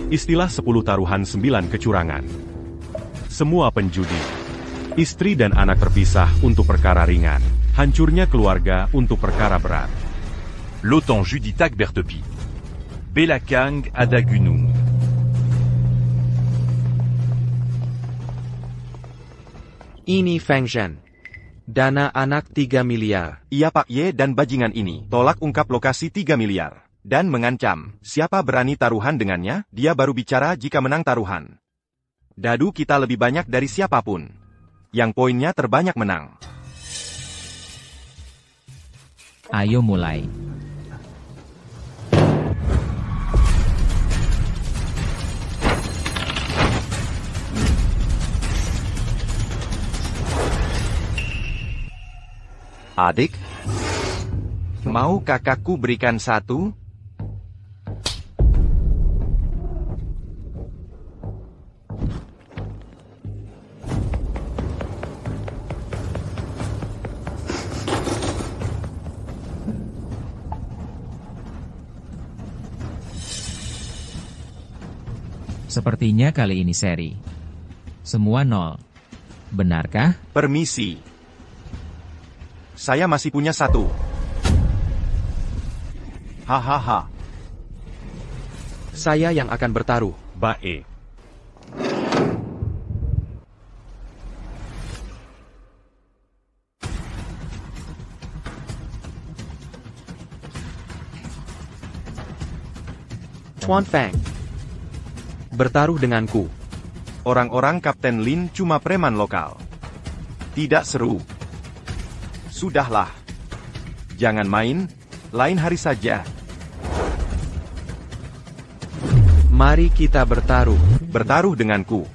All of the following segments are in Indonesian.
Istilah 10 taruhan 9 kecurangan. Semua penjudi. Istri dan anak terpisah untuk perkara ringan. Hancurnya keluarga untuk perkara berat. L'OTAN Judi Takbertepi. Belakang Ada Gunung. Ini Feng Zhen. Dana anak 3 miliar. Iya Pak Ye dan bajingan ini tolak ungkap lokasi 3 miliar. Dan mengancam, siapa berani taruhan dengannya, dia baru bicara jika menang taruhan. Dadu kita lebih banyak dari siapapun. Yang poinnya terbanyak menang. Ayo mulai. Adik, mau kakakku berikan satu? Sepertinya kali ini seri. Semua nol. Benarkah? Permisi. Saya masih punya satu. Hahaha. Saya yang akan bertaruh. Baik. Chuan Feng. Bertaruh denganku. Orang-orang Kapten Lin cuma preman lokal. Tidak seru. Sudahlah. Jangan main, lain hari saja. Mari kita bertaruh. Bertaruh denganku.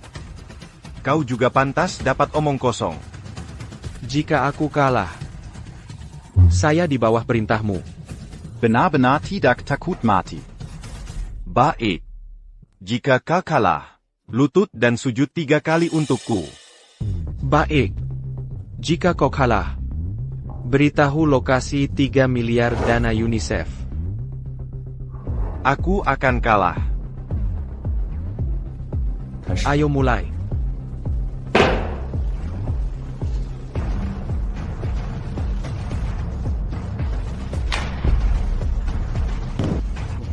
Kau juga pantas dapat omong kosong. Jika aku kalah, saya di bawah perintahmu. Benar-benar tidak takut mati. Baik. Jika kau kalah, lutut dan sujud 3 kali untukku. Baik. Jika kau kalah, beritahu lokasi 3 miliar dana UNICEF. Aku akan kalah. Ayo mulai.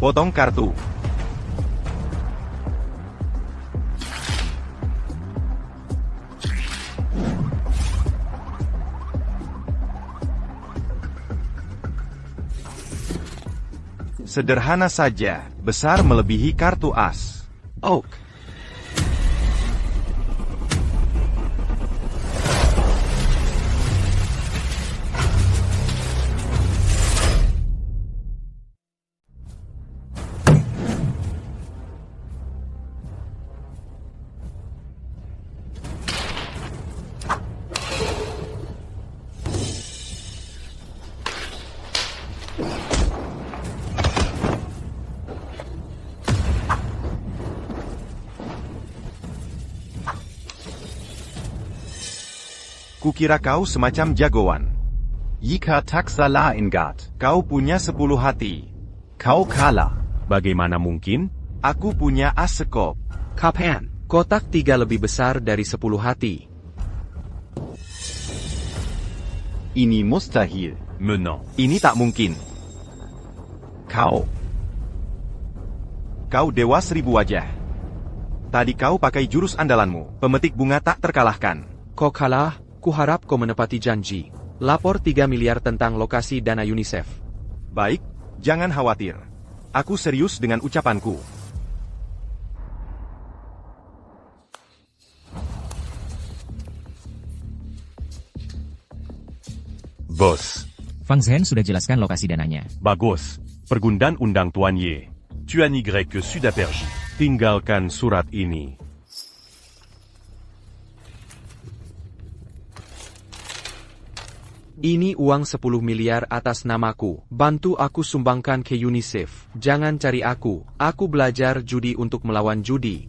Potong kartu. Sederhana saja, besar melebihi kartu as. Oak. Kukira kau semacam jagoan. Jika tak salah ingat. Kau punya 10 hati. Kau kalah. Bagaimana mungkin? Aku punya as sekop. Kapten, kotak 3 lebih besar dari 10 hati. Ini mustahil. Menang. Ini tak mungkin. Kau. Kau dewa 1000 wajah. Tadi kau pakai jurus andalanmu. Pemetik bunga tak terkalahkan. Kau kalah, kuharap kau menepati janji. Lapor 3 miliar tentang lokasi dana UNICEF. Baik, jangan khawatir. Aku serius dengan ucapanku. Bos. Feng Zhen sudah jelaskan lokasi dananya. Bagus. Pergundan undang Tuan Ye. Tu as nigré que Sudapergie. Tinggalkan surat ini. Ini uang 10 miliar atas namaku. Bantu aku sumbangkan ke UNICEF. Jangan cari aku. Aku belajar judi untuk melawan judi.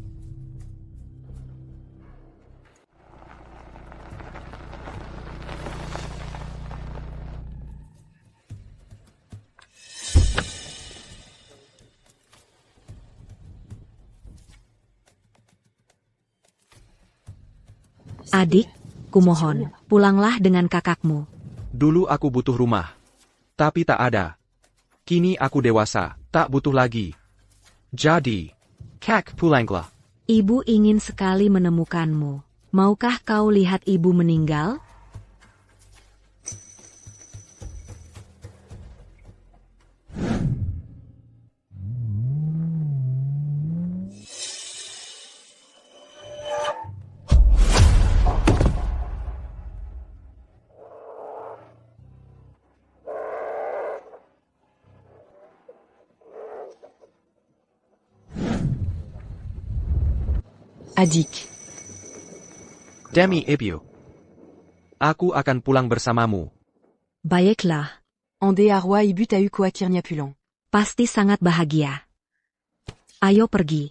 Adik, kumohon, pulanglah dengan kakakmu. Dulu aku butuh rumah. Tapi tak ada. Kini aku dewasa, tak butuh lagi. Jadi, kak pulanglah. Ibu ingin sekali menemukanmu. Maukah kau lihat ibu meninggal? Adik. Demi Ibu. Aku akan pulang bersamamu. Baiklah, Andé Arwa Ibu Tahu Kuakirnya Pulang. pasti sangat bahagia. Ayo pergi.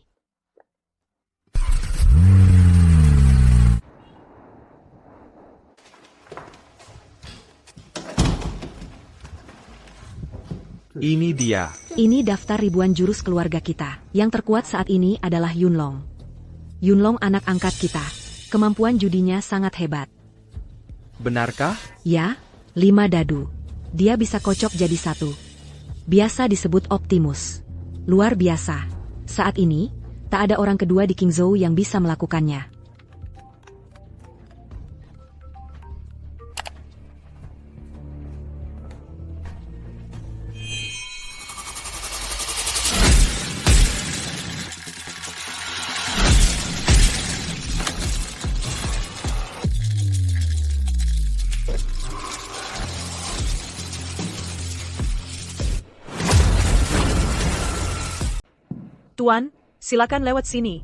Ini dia. Ini daftar ribuan jurus keluarga kita. Yang terkuat saat ini adalah Yunlong. Yunlong anak angkat kita. Kemampuan judinya sangat hebat. Benarkah? Ya, 5 dadu. Dia bisa kocok jadi 1. Biasa disebut Optimus. Luar biasa. Saat ini, tak ada orang kedua di Qingzhou yang bisa melakukannya. Tuan, silakan lewat sini.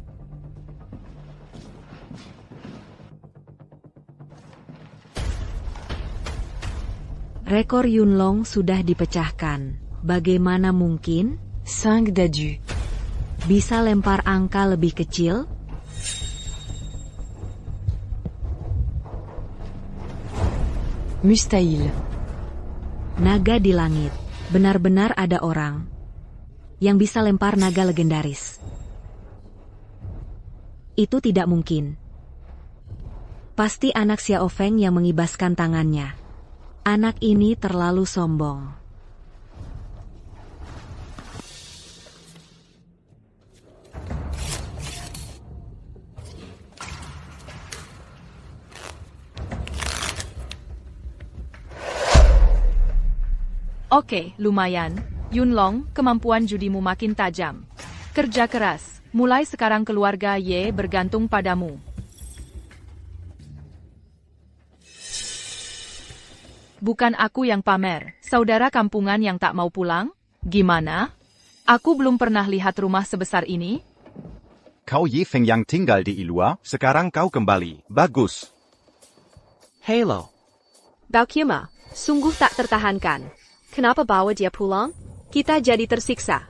Rekor Yunlong sudah dipecahkan. Bagaimana mungkin? 5 dadu. Bisa lempar angka lebih kecil? Mustahil. Naga di langit. Benar-benar ada orang yang bisa lempar naga legendaris. Itu tidak mungkin. Pasti anak Xiao Feng yang mengibaskan tangannya. Anak ini terlalu sombong. Oke, lumayan. Yunlong, kemampuan judimu makin tajam. Kerja keras. Mulai sekarang keluarga Ye bergantung padamu. Bukan aku yang pamer. Saudara kampungan yang tak mau pulang? Gimana? Aku belum pernah lihat rumah sebesar ini. Kau Ye Feng yang tinggal di Ilua? Sekarang kau kembali. Bagus. Halo. Baukima, sungguh tak tertahankan. Kenapa bawa dia pulang? Kita jadi tersiksa.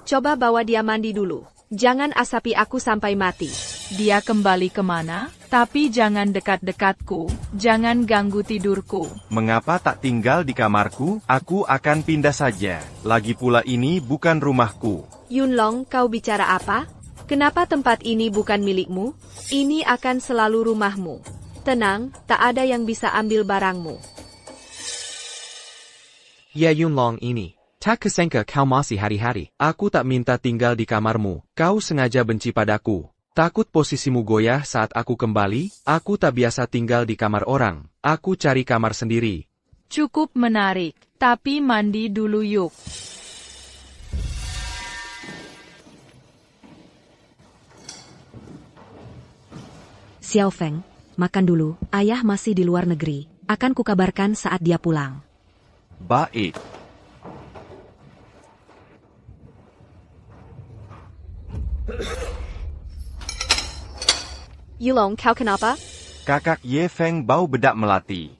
Coba bawa dia mandi dulu. Jangan asapi aku sampai mati. Dia kembali kemana? Tapi jangan dekat-dekatku. Jangan ganggu tidurku. Mengapa tak tinggal di kamarku? Aku akan pindah saja. Lagi pula ini bukan rumahku. Yunlong, kau bicara apa? Kenapa tempat ini bukan milikmu? Ini akan selalu rumahmu. Tenang, tak ada yang bisa ambil barangmu. Ya Yunlong ini. Tak kesangka kau masih hari-hari. Aku tak minta tinggal di kamarmu. Kau sengaja benci padaku. Takut posisimu goyah saat aku kembali. Aku tak biasa tinggal di kamar orang. Aku cari kamar sendiri. Cukup menarik. Tapi mandi dulu yuk. Xiao Feng, makan dulu. Ayah masih di luar negeri. Akan kukabarkan saat dia pulang. Baik. Yulong, kau kenapa? Kakak Ye Feng bau bedak melati.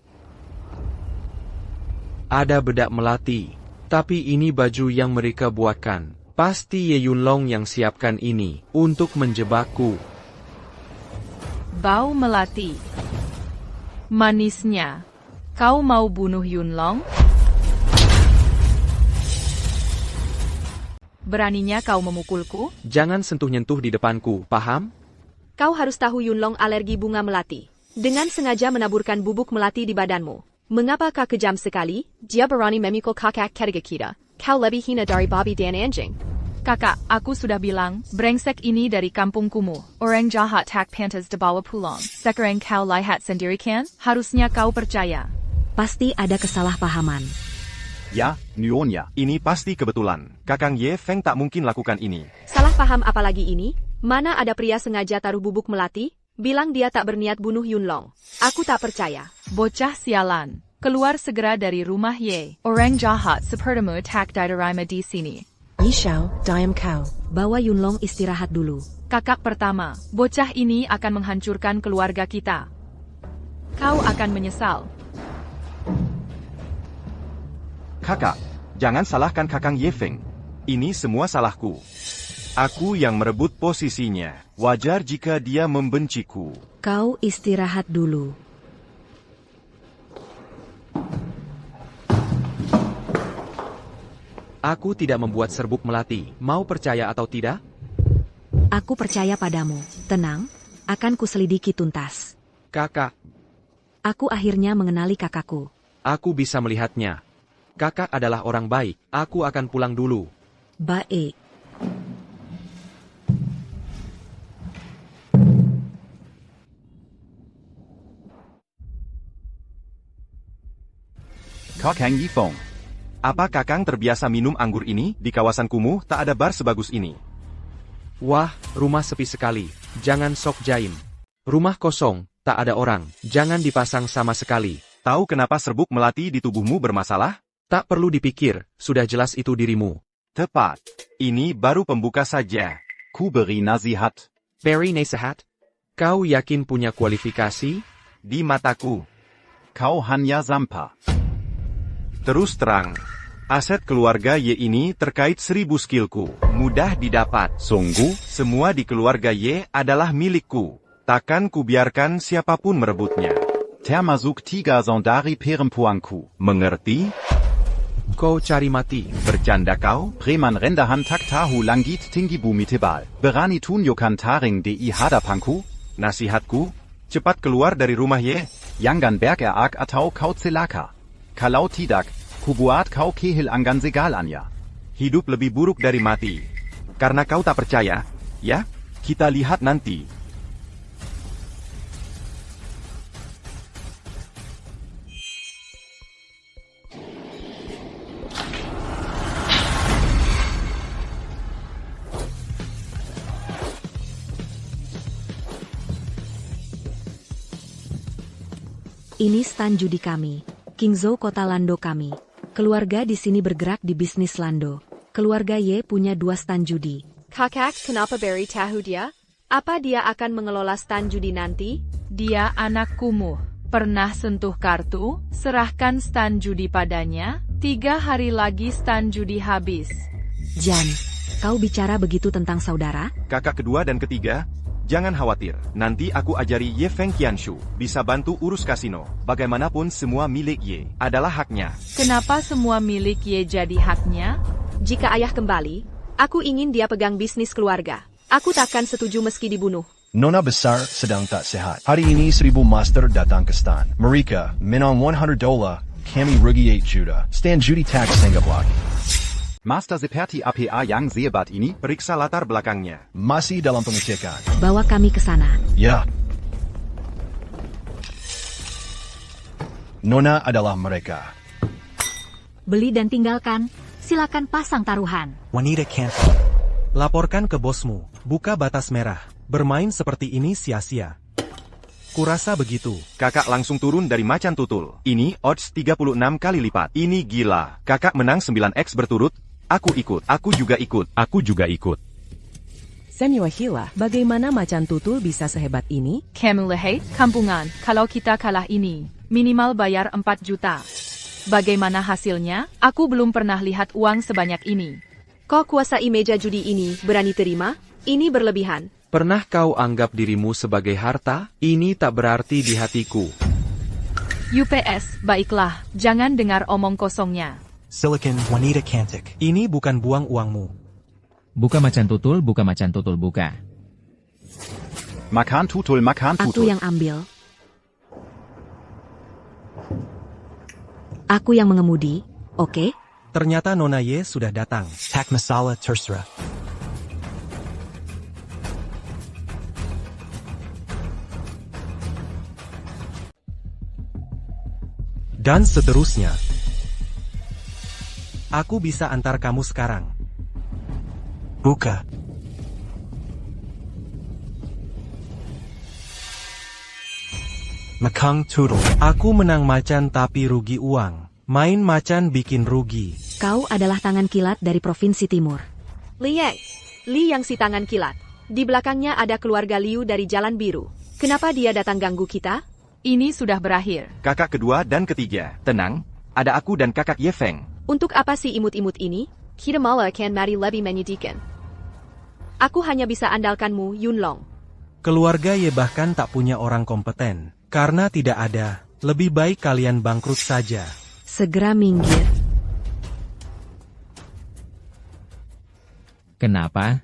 Ada bedak melati. Tapi ini baju yang mereka buatkan. Pasti Ye Yunlong yang siapkan ini untuk menjebakku. Bau melati. Manisnya. Kau mau bunuh Yunlong? Beraninya kau memukulku? Jangan sentuh-nyentuh di depanku, paham? Kau harus tahu Yunlong alergi bunga melati. dengan sengaja menaburkan bubuk melati di badanmu. Mengapa kau kejam sekali? Dia berani memikul kakak ketiga kita. Kau lebih hina dari babi dan anjing. Kakak, aku sudah bilang, brengsek ini dari kampung kumuh. Orang jahat tak pantas dibawa pulang. Sekarang kau lihat sendiri kan? Harusnya kau percaya. Pasti ada kesalahpahaman. Ja, Nyonya. Ini pasti kebetulan. Kakang Ye Feng tak mungkin lakukan ini. Salah paham apalagi ini? Mana ada pria sengaja taruh bubuk melati? Bilang dia tak berniat bunuh Yunlong. Aku tak percaya. Bocah sialan. Keluar segera dari rumah Ye. Orang jahat sepertimu tak diterima di sini. Yishao, diam kau. Bawa Yunlong istirahat dulu. Kakak pertama, bocah ini akan menghancurkan keluarga kita. Kau akan menyesal. Kakak, jangan salahkan Kakang Ye Feng. Ini semua salahku. Aku yang merebut posisinya. Wajar jika dia membenciku. Kau istirahat dulu. Aku tidak membuat serbuk melati. Mau percaya atau tidak? Aku percaya padamu. Tenang, akan kuselidiki tuntas. Kakak, Aku akhirnya mengenali kakakku. aku bisa melihatnya. Kakak adalah orang baik. Aku akan pulang dulu. Baik. Kakang Yifeng. Apa Kakang terbiasa minum anggur ini? Di kawasan kumuh tak ada bar sebagus ini. Wah, rumah sepi sekali. Jangan sok jaim. Rumah kosong, tak ada orang. Jangan dipasang sama sekali. Tahu kenapa serbuk melati di tubuhmu bermasalah? Tak perlu dipikir, sudah jelas itu dirimu. Tepat. Ini baru pembuka saja. Ku beri nasihat. Perry Nasihat? Kau yakin punya kualifikasi? Di mataku. Kau hanya sampah. Terus terang. Aset keluarga Ye ini terkait 1000 skillku. Mudah didapat. Sungguh? Semua di keluarga Ye adalah milikku. Takkan kubiarkan siapapun merebutnya. Termasuk 3 dari perempuanku. Mengerti? Kau cari mati. Bercanda kau? Preman rendahan tak tahu langit tinggi bumi tebal. Berani tunjukkan taring di hadapanku? Nasihatku, cepat keluar dari rumah Ye. Jangan bergerak atau kau celaka. Kalau tidak, ku buat kau kehilangan segalanya. Hidup lebih buruk dari mati. Karena kau tak percaya, ya? Kita lihat nanti. Ini stan judi kami. Qingzhou kota Lando kami. Keluarga di sini bergerak di bisnis Lando. Keluarga Ye punya 2 stan judi. Kakak, kenapa Barry tahu dia? Apa dia akan mengelola stan judi nanti? Dia anak kumuh. Pernah sentuh kartu? Serahkan stan judi padanya. 3 hari lagi stan judi habis. Jan, kau bicara begitu tentang saudara? Kakak kedua dan ketiga, jangan khawatir. Nanti aku ajari Ye Feng Qianshu. Bisa bantu urus kasino. Bagaimanapun semua milik Ye adalah haknya. Kenapa semua milik Ye jadi haknya? Jika ayah kembali, aku ingin dia pegang bisnis keluarga. Aku takkan setuju meski dibunuh. Nona besar sedang tak sehat. Hari ini 1000 master datang ke stan. Mereka menang $100. Kami rugi 8 juta. Stan judi tak senggap lagi. Master seperti APA yang sehebat ini? Periksa latar belakangnya. Masih dalam pengecekan. Bawa kami ke sana. Ya. Nona adalah mereka. Beli dan tinggalkan. Silakan pasang taruhan. Wanita cancel. Laporkan ke bosmu. Buka batas merah. Bermain seperti ini sia-sia. Kurasa begitu. Kakak langsung turun dari macan tutul. Ini odds 36 kali lipat. Ini gila. Kakak menang 9x berturut. Aku ikut. Aku juga ikut. Aku juga ikut. Senua Hila, bagaimana macan tutul bisa sehebat ini? Kamu lihat, kampungan, kalau kita kalah ini, minimal bayar 4 juta. Bagaimana hasilnya? Aku belum pernah lihat uang sebanyak ini. Kau kuasai meja judi ini, berani terima? Ini berlebihan. Pernah kau anggap dirimu sebagai harta? Ini tak berarti di hatiku. UPS, baiklah, jangan dengar omong kosongnya. Silicon wanita cantik. Ini bukan buang uangmu. Buka macan tutul, buka macan tutul, buka. Makan tutul, makan Aku tutul. yang ambil. Aku yang mengemudi, oke? Ternyata Nona Ye sudah datang. Tak masalah terserah. Dan seterusnya. Aku bisa antar kamu sekarang. Buka. Makang Tudel. Aku menang macan tapi rugi uang. Main macan bikin rugi. Kau adalah tangan kilat dari Provinsi Timur. Liang. Li yang si tangan kilat. Di belakangnya ada keluarga Liu dari Jalan Biru. Kenapa dia datang ganggu kita? Ini sudah berakhir. Kakak kedua dan ketiga, tenang, ada aku dan kakak Ye Feng. Untuk apa sih imut-imut ini? Kita malah akan mari lebih menyedihkan. Aku hanya bisa andalkanmu, Yunlong. Keluarga Ye bahkan tak punya orang kompeten. Karena tidak ada, lebih baik kalian bangkrut saja. Segera minggir. Kenapa?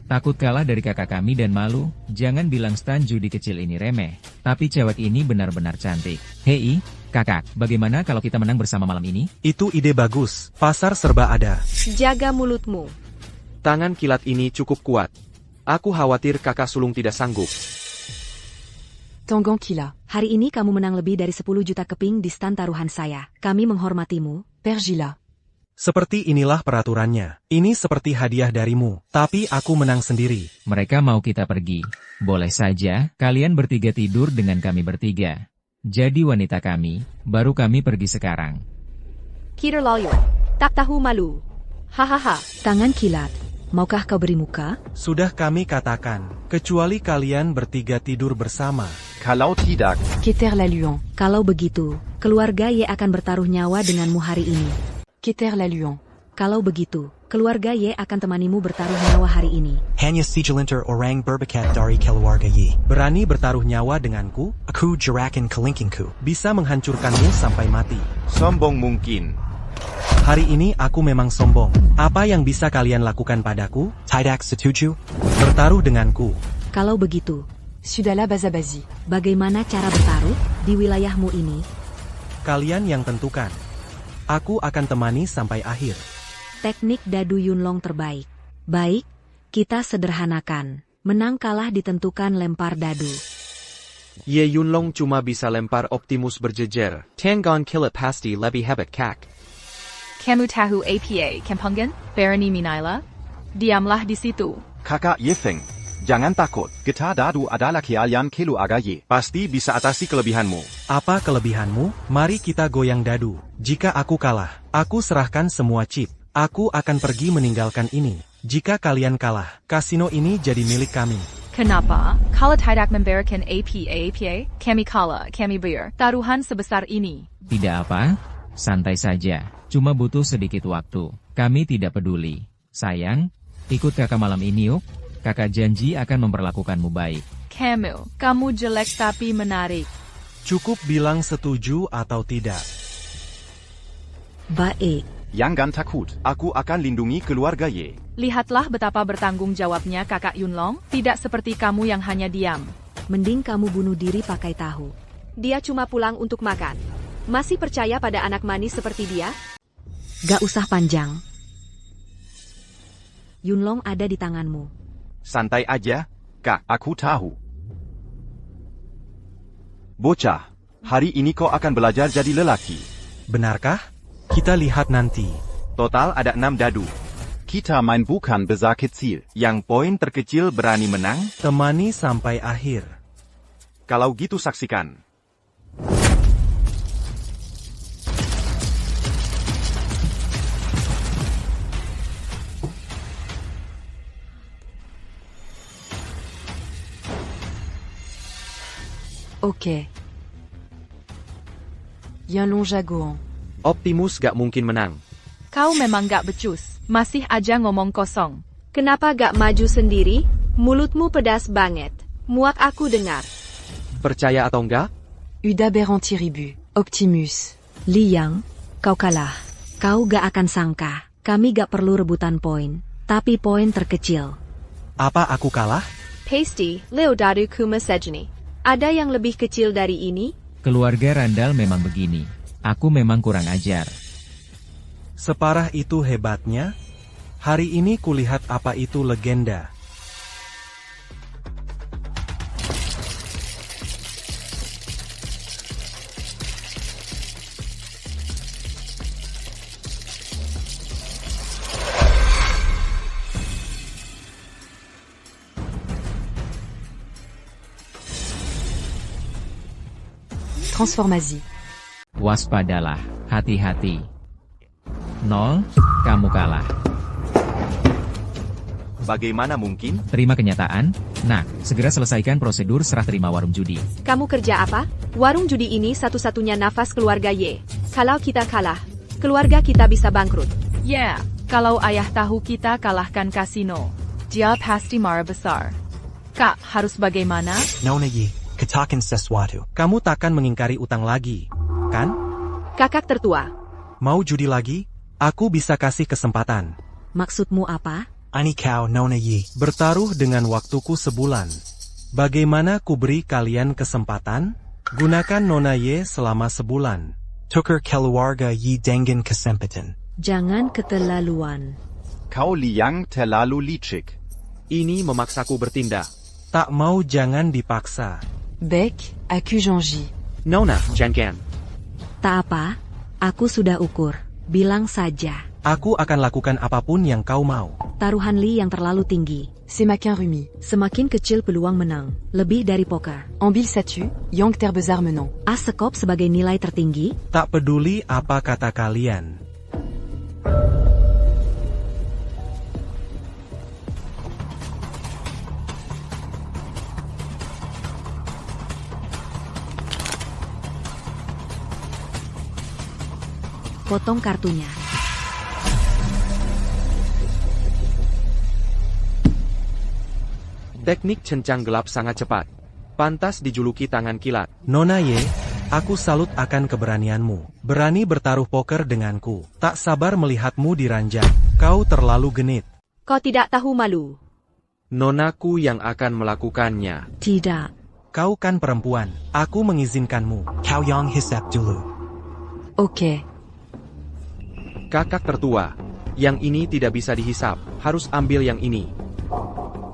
Takut kalah dari kakak kami dan malu? Jangan bilang stan judi kecil ini remeh. Tapi cewek ini benar-benar cantik. Hei, kakak, bagaimana kalau kita menang bersama malam ini? Itu ide bagus. Pasar serba ada. Jaga mulutmu. Tangan kilat ini cukup kuat. Aku khawatir kakak sulung tidak sanggup. Tangan Kila. Hari ini kamu menang lebih dari 10 juta keping di stan taruhan saya. Kami menghormatimu. Pergila. Seperti inilah peraturannya. Ini seperti hadiah darimu. Tapi aku menang sendiri. Mereka mau kita pergi. Boleh saja, kalian bertiga tidur dengan kami bertiga. Jadi wanita kami, baru kami pergi sekarang. Kita loyo. Tak tahu malu. Hahaha. Tangan kilat. Maukah kau beri muka? Sudah kami katakan, kecuali kalian bertiga tidur bersama. Kalau tidak, Keter la Luan. Kalau begitu, keluarga Ye akan bertaruh nyawa denganmu hari ini. Keter la Luan. Kalau begitu, keluarga Ye akan temanimu bertaruh nyawa hari ini. Hanya sijalinter orang berbakat dari keluarga Yi. Berani bertaruh nyawa denganku? Aku jerakan kelingkingku. Bisa menghancurkanmu sampai mati. Sombong mungkin. Hari ini aku memang sombong. Apa yang bisa kalian lakukan padaku? Tidak setuju? Bertaruh denganku. Kalau begitu, Sudahlah bazabazi. bagaimana cara bertaruh di wilayahmu ini? Kalian yang tentukan. Aku akan temani sampai akhir. Teknik dadu Yunlong terbaik. Baik, kita sederhanakan. Menang kalah ditentukan lempar dadu. Ye Yunlong cuma bisa lempar Optimus berjejer. Tangan kilat pasti lebih hebat kak. Kamu tahu apa, Kampungan? Barani Minaila? Diamlah di situ. kakak Ye Feng, jangan takut. Getah dadu adalah kalian keluarga Ye. Pasti bisa atasi kelebihanmu. Apa kelebihanmu? Mari kita goyang dadu. Jika aku kalah, aku serahkan semua chip. Aku akan pergi meninggalkan ini. Jika kalian kalah, kasino ini jadi milik kami. Kenapa? Kalau tidak memberikan apa, kami kalah, kami bayar taruhan sebesar ini. Tidak apa, santai saja. Cuma butuh sedikit waktu. Kami tidak peduli. Sayang, ikut kakak malam ini yuk. Kakak janji akan memperlakukanmu baik. Kamu jelek tapi menarik. Cukup bilang setuju atau tidak. Baik. Jangan takut. Aku akan lindungi keluarga Ye. Lihatlah betapa bertanggung jawabnya kakak Yunlong, tidak seperti kamu yang hanya diam. Mending kamu bunuh diri pakai tahu. Dia cuma pulang untuk makan. Masih percaya pada anak manis seperti dia? Gak usah panjang. Yunlong ada di tanganmu. Santai aja, Kak. Aku tahu. Bocah, hari ini kau akan belajar jadi lelaki. Benarkah? Kita lihat nanti. Total ada 6 dadu. Kita main bukan besar kecil. Yang poin terkecil berani menang. Temani sampai akhir. Kalau gitu saksikan. Ok. Yunlong jagoan. Optimus gak mungkin menang. Kau memang gak becus, masih aja ngomong kosong. Kenapa gak maju sendiri? Mulutmu pedas banget. Muak aku dengar. Percaya atau enggak? Uda Berantiribu. Optimus. Liang, kau kalah. Kau gak akan sangka. Kami gak perlu rebutan poin. Tapi poin terkecil. Apa aku kalah? Pasty, Leodadu Kuma Sejni. Ada yang lebih kecil dari ini? Keluarga Randall memang begini. Aku memang kurang ajar. Separah itu hebatnya? Hari ini kulihat apa itu legenda. Transformasi. Waspadalah, hati-hati. 0, kamu kalah. Bagaimana mungkin? Terima kenyataan. Nah, segera selesaikan prosedur serah terima warung judi. Kamu kerja apa? Warung judi ini satu-satunya nafas keluarga Ye. Kalau kita kalah, keluarga kita bisa bangkrut. Yeah, kalau ayah tahu kita kalahkan kasino, dia pasti marah besar. Kak, harus bagaimana? Nona Yi, katakan sesuatu. Kamu takkan mengingkari utang lagi, kan? Kakak tertua. Mau judi lagi? Aku bisa kasih kesempatan. Maksudmu apa? Ani kau Nona Yi. Bertaruh dengan waktuku sebulan. Bagaimana ku beri kalian kesempatan? Gunakan Nona Ye selama sebulan. Tukar keluarga Yi dengan kesempatan. Jangan keterlaluan. Kau Liang terlalu licik. Ini memaksaku bertindak. Tak mau jangan dipaksa. Bec, aku Jean-Ji. Nona, jangan. Tak apa, aku sudah ukur. Bilang saja. Aku akan lakukan apapun yang kau mau. Taruhan Li yang terlalu tinggi. C'est maquin rumi. Semakin kecil peluang menang. Lebih dari poker. En bille ça tue, Yang terbesar menang. As sekop sebagai nilai tertinggi. Tak peduli apa kata kalian. Potong kartunya. Teknik cencang gelap sangat cepat. Pantas dijuluki tangan kilat. Nona Ye, aku salut akan keberanianmu. Berani bertaruh poker denganku. Tak sabar melihatmu diranjang. Kau terlalu genit. Kau tidak tahu malu. Nonaku yang akan melakukannya. Tidak. Kau kan perempuan. Aku mengizinkanmu. Kau yang hisap dulu. Oke. Kakak tertua. Yang ini tidak bisa dihisap. Harus ambil yang ini.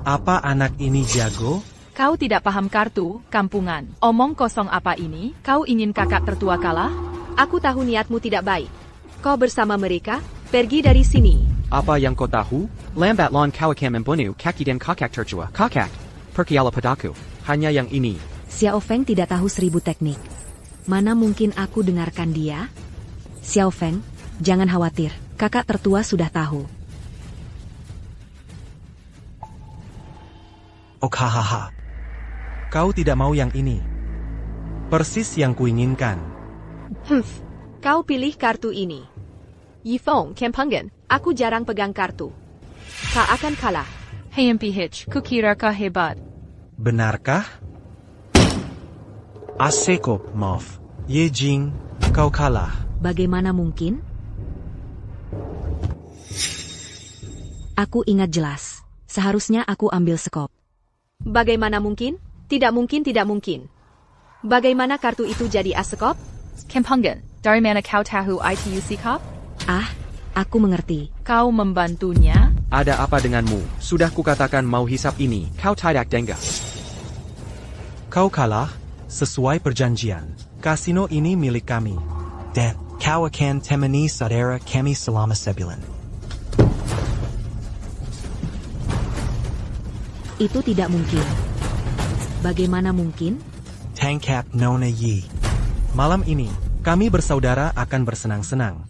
Apa anak ini jago? Kau tidak paham kartu, kampungan. Omong kosong apa ini? Kau ingin kakak tertua kalah? Aku tahu niatmu tidak baik. Kau bersama mereka, pergi dari sini. Apa yang kau tahu? Lambat laun kau akan membunuh kaki dan kakak tertua. Kakak. Pergilah padaku. Hanya yang ini. Xiao Feng tidak tahu 1000 teknik. Mana mungkin aku dengarkan dia? Xiao Feng, jangan khawatir. Kakak tertua sudah tahu. Okahaha. Kau tidak mau yang ini. Persis yang kuinginkan. Kau pilih kartu ini. Yifeng, Kempangan, aku jarang pegang kartu. Kau akan kalah. Hey MPH, kukira kau hebat. Benarkah? Aseko, Mof. Ye Jing, kau kalah. Bagaimana mungkin? Aku ingat jelas. Seharusnya aku ambil sekop. Bagaimana mungkin? Tidak mungkin, tidak mungkin. Bagaimana kartu itu jadi asekop? Kempangan, dari mana kau tahu itu sikap? Ah, aku mengerti. Kau membantunya? Ada apa denganmu? Sudah kukatakan mau hisap ini. Kau tidak dengar. Kau kalah, sesuai perjanjian. Kasino ini milik kami. Dan, kau akan temani saudara kami selama sebulan. Itu tidak mungkin. Bagaimana mungkin? Tangkap Nona Yi. Malam ini, kami bersaudara akan bersenang-senang.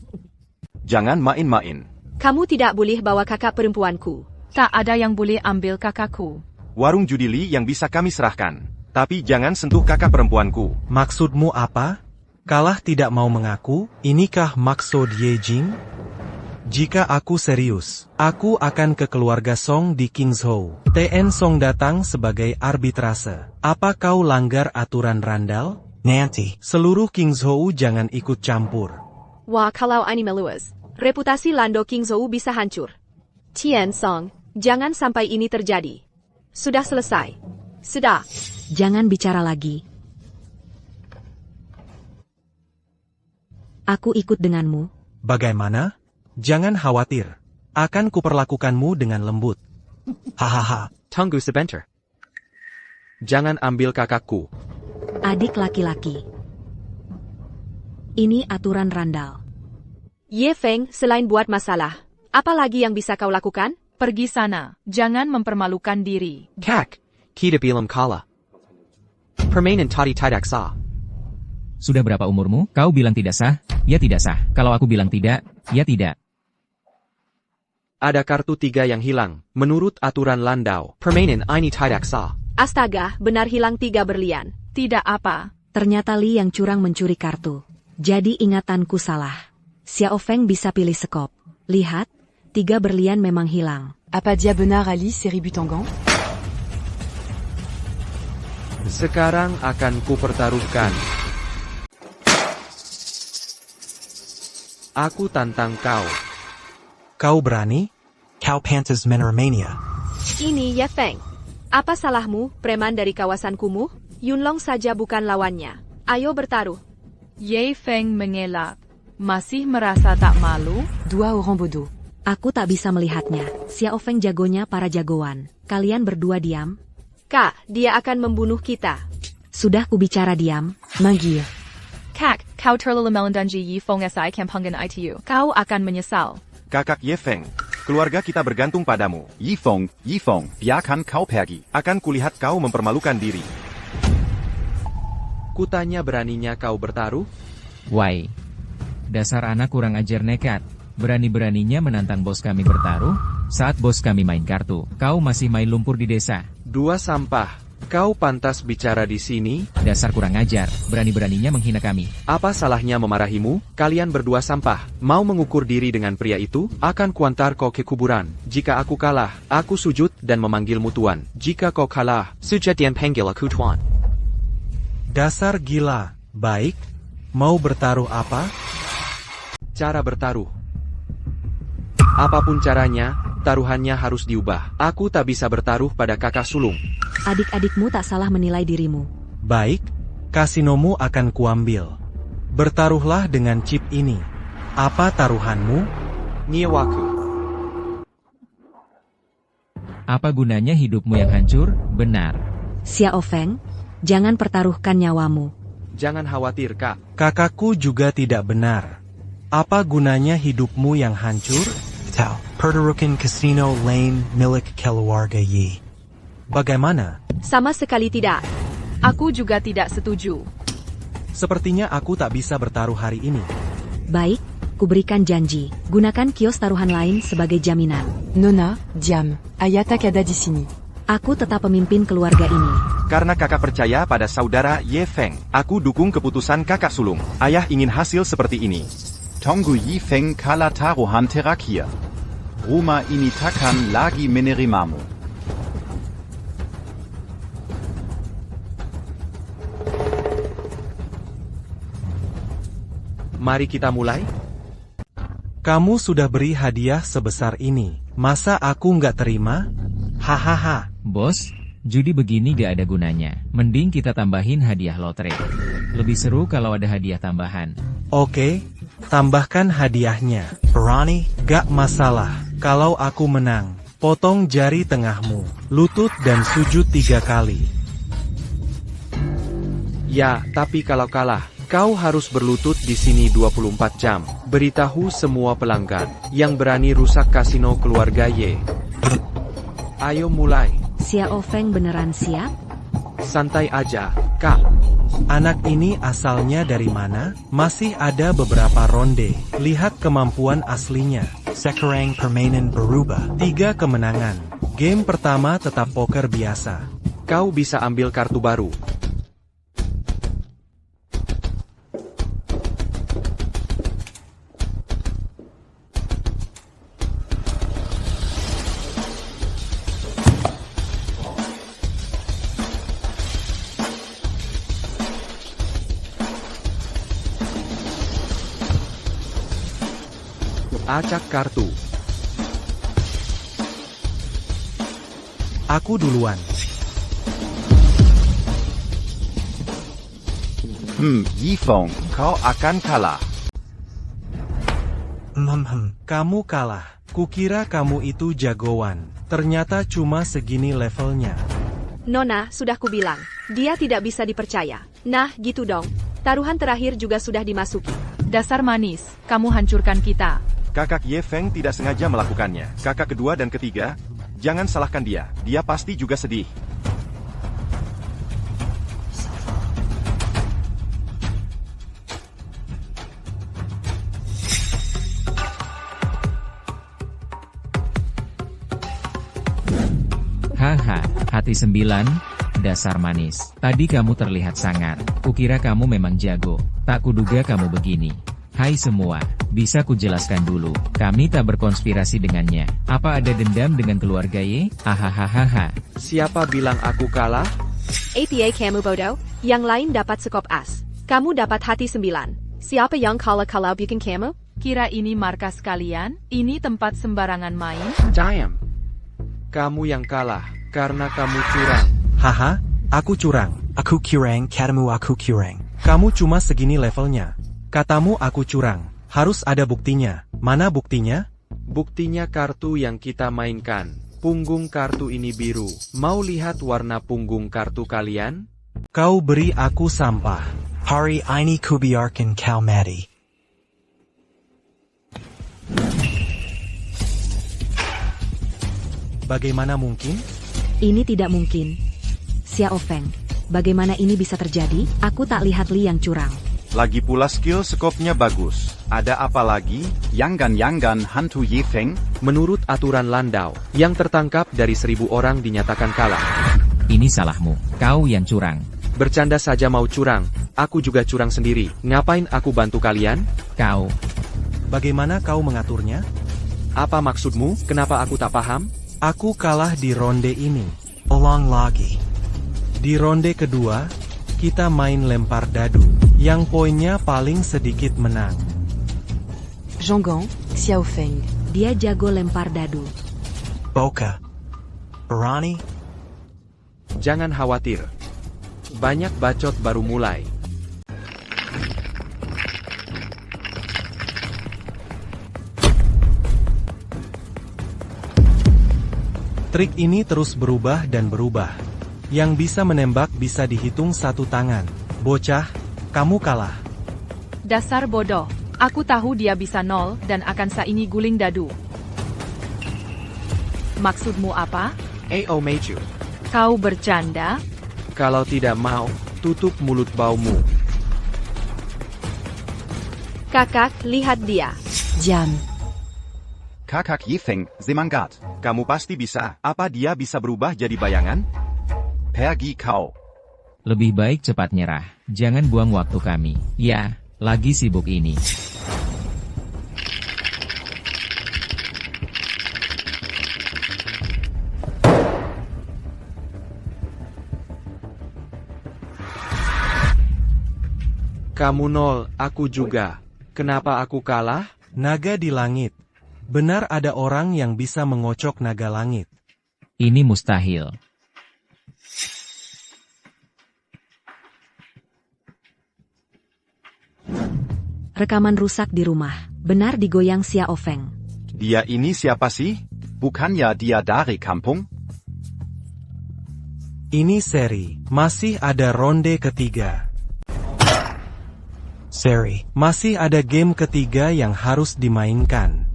Jangan main-main. Kamu tidak boleh bawa kakak perempuanku. Tak ada yang boleh ambil kakakku. Warung judi Li yang bisa kami serahkan. Tapi jangan sentuh kakak perempuanku. Maksudmu apa? Kalah tidak mau mengaku? Inikah maksud Ye Jing? Jika aku serius, aku akan ke keluarga Song di Kingzhou. TN Song datang sebagai arbitrase. Apa kau langgar aturan randal? Nanti. Seluruh Kingzhou jangan ikut campur. Wah, kalau ini meluas, reputasi Lando Kingzhou bisa hancur. Tian Song, jangan sampai ini terjadi. Sudah selesai. Sudah. Jangan bicara lagi. Aku ikut denganmu. Bagaimana? Jangan khawatir. Akan kuperlakukanmu dengan lembut. Hahaha. Tunggu sebentar. Jangan ambil kakakku. Adik laki-laki. Ini aturan randal. Ye Feng, selain buat masalah, apa lagi yang bisa kau lakukan? Pergi sana. Jangan mempermalukan diri. Kak, kita bilang kalah. Permainan tadi tidak sah. Sudah berapa umurmu? Kau bilang tidak sah? Ya tidak sah. Kalau aku bilang tidak, ya tidak. Ada kartu 3 yang hilang. Menurut aturan Landau, permainan ini tidak sah. Astaga, benar hilang 3 berlian. Tidak apa. Ternyata Li yang curang mencuri kartu. Jadi ingatanku salah. Xiao Feng bisa pilih sekop. Lihat, 3 berlian memang hilang. Apa dia benar Ali seri Butangan? Sekarang akan kupertaruhkan. Aku tantang kau. Kau berani? Cow Pantas Mineramania. Ini Ye Feng. Apa salahmu, preman dari kawasan kumuh? Yunlong saja bukan lawannya. Ayo bertaruh. Ye Feng mengelak. Masih merasa tak malu? 2 orang bodoh. Aku tak bisa melihatnya. Xiao Feng jagonya para jagoan. Kalian berdua diam. Kak, dia akan membunuh kita. Sudah kubicara diam. Manggil. Kak, kau terlalu melindungi Ye Feng SI kampungan ITU. Kau akan menyesal. Kakak Ye Feng, keluarga kita bergantung padamu. Yi Feng, biarkan kau pergi. Akan kulihat kau mempermalukan diri. Kutanya beraninya kau bertaruh? Why? Dasar anak kurang ajar nekat. Berani-beraninya menantang bos kami bertaruh, saat bos kami main kartu. Kau masih main lumpur di desa. 2 sampah. Kau pantas bicara di sini? Dasar kurang ajar, berani-beraninya menghina kami. Apa salahnya memarahimu? Kalian berdua sampah. Mau mengukur diri dengan pria itu? Akan kuantar kau ke kuburan. Jika aku kalah, aku sujud dan memanggilmu tuan. Jika kau kalah, sujud dan panggil aku tuan. Dasar gila. Baik. Mau bertaruh apa? Cara bertaruh. Apapun caranya, taruhannya harus diubah. Aku tak bisa bertaruh pada kakak sulung. Adik-adikmu tak salah menilai dirimu. Baik, kasinomu akan kuambil. Bertaruhlah dengan chip ini. Apa taruhanmu? Nyewaku. Apa gunanya hidupmu yang hancur? Benar. Xiao Feng, jangan pertaruhkan nyawamu. Jangan khawatir, Kak. Kakakku juga tidak benar. Apa gunanya hidupmu yang hancur? Tau. Pertarukan Casino Lane milik keluarga Yi. Bagaimana? Sama sekali tidak. Aku juga tidak setuju. Sepertinya aku tak bisa bertaruh hari ini. Baik, kuberikan janji. Gunakan kios taruhan lain sebagai jaminan. Nona, diam. Ayata ada di sini. Aku tetap pemimpin keluarga ini. Karena kakak percaya pada saudara Ye Feng, aku dukung keputusan kakak sulung. Ayah ingin hasil seperti ini. Tonggu Yi Feng kalah taruhan terakhir. Rumah ini takkan lagi menerimamu. Mari kita mulai. Kamu sudah beri hadiah sebesar ini. Masa aku nggak terima? Hahaha. Bos, judi begini gak ada gunanya. Mending kita tambahin hadiah lotre. Lebih seru kalau ada hadiah tambahan. Oke, tambahkan hadiahnya. Berani? Gak masalah. Kalau aku menang, potong jari tengahmu, lutut dan sujud 3 kali. Ya, tapi kalau kalah, kau harus berlutut di sini 24 jam. Beritahu semua pelanggan yang berani rusak kasino keluarga Ye. Ayo mulai. Xiao Feng beneran siap? Santai aja, Kak. Anak ini asalnya dari mana? Masih ada beberapa ronde. Lihat kemampuan aslinya. Sekarang permainan berubah. 3 kemenangan. Game pertama tetap poker biasa. Kau bisa ambil kartu baru. Acak kartu. Aku duluan. Yi Feng, kau akan kalah. Kamu kalah. Kukira kamu itu jagoan. Ternyata cuma segini levelnya. Nona, sudah kubilang, dia tidak bisa dipercaya. Nah, gitu dong. Taruhan terakhir juga sudah dimasuki. Dasar manis, kamu hancurkan kita. Kakak Ye Feng tidak sengaja melakukannya. Kakak kedua dan ketiga, jangan salahkan dia. Dia pasti juga sedih. Haha, hati 9, dasar manis. Tadi kamu terlihat sangar. Kukira kamu memang jago. Tak kuduga kamu begini. Hai semua, bisa kujelaskan dulu. Kami tak berkonspirasi dengannya. Apa ada dendam dengan keluarga Ye? Hahaha. Siapa bilang aku kalah? APA kamu bodoh, yang lain dapat sekop as. Kamu dapat hati 9. Siapa yang kalah kalau bukan kamu? Kira ini markas kalian? Ini tempat sembarangan main? Diam. Kamu yang kalah, karena kamu curang. Haha, aku curang. Aku curang, katamu aku curang. Kamu cuma segini levelnya. Katamu aku curang. Harus ada buktinya. Mana buktinya? Buktinya kartu yang kita mainkan. Punggung kartu ini biru. Mau lihat warna punggung kartu kalian? Kau beri aku sampah. Hari ini kubiarkan kau mati. Bagaimana mungkin? Ini tidak mungkin. Xiao Feng, bagaimana ini bisa terjadi? Aku tak lihat Li yang curang. Lagi pula skill skopnya bagus. Ada apa lagi? Yanggan hantu Ye Feng? Menurut aturan Landau, yang tertangkap dari 1000 orang dinyatakan kalah. Ini salahmu. Kau yang curang. Bercanda saja mau curang. Aku juga curang sendiri. Ngapain aku bantu kalian? Kau. Bagaimana kau mengaturnya? Apa maksudmu? Kenapa aku tak paham? Aku kalah di ronde ini. Ulang lagi. Di ronde kedua, kita main lempar dadu. Yang poinnya paling sedikit menang. Zhonggang, Xiao Feng. Dia jago lempar dadu. Boka. Berani? Jangan khawatir. Banyak bacot baru mulai. Trik ini terus berubah dan berubah. Yang bisa menembak bisa dihitung satu tangan. Bocah, kamu kalah. Dasar bodoh. Aku tahu dia bisa 0 dan akan saingi guling dadu. Maksudmu apa? Ao Meiju. Kau bercanda? Kalau tidak mau, tutup mulut baumu. Kakak, lihat dia. Diam. Kakak Ye Feng, semangat. Kamu pasti bisa. Apa dia bisa berubah jadi bayangan? Pergi kau. Lebih baik cepat nyerah. Jangan buang waktu kami. Ya, lagi sibuk ini. Kamu 0, aku juga. Kenapa aku kalah? Naga di langit. Benar ada orang yang bisa mengocok naga langit. Ini mustahil. Rekaman rusak di rumah. Benar digoyang Xiao Feng. Dia ini siapa sih? Bukannya dia dari kampung? Ini seri. Masih ada ronde ketiga. Seri. Masih ada game ketiga yang harus dimainkan.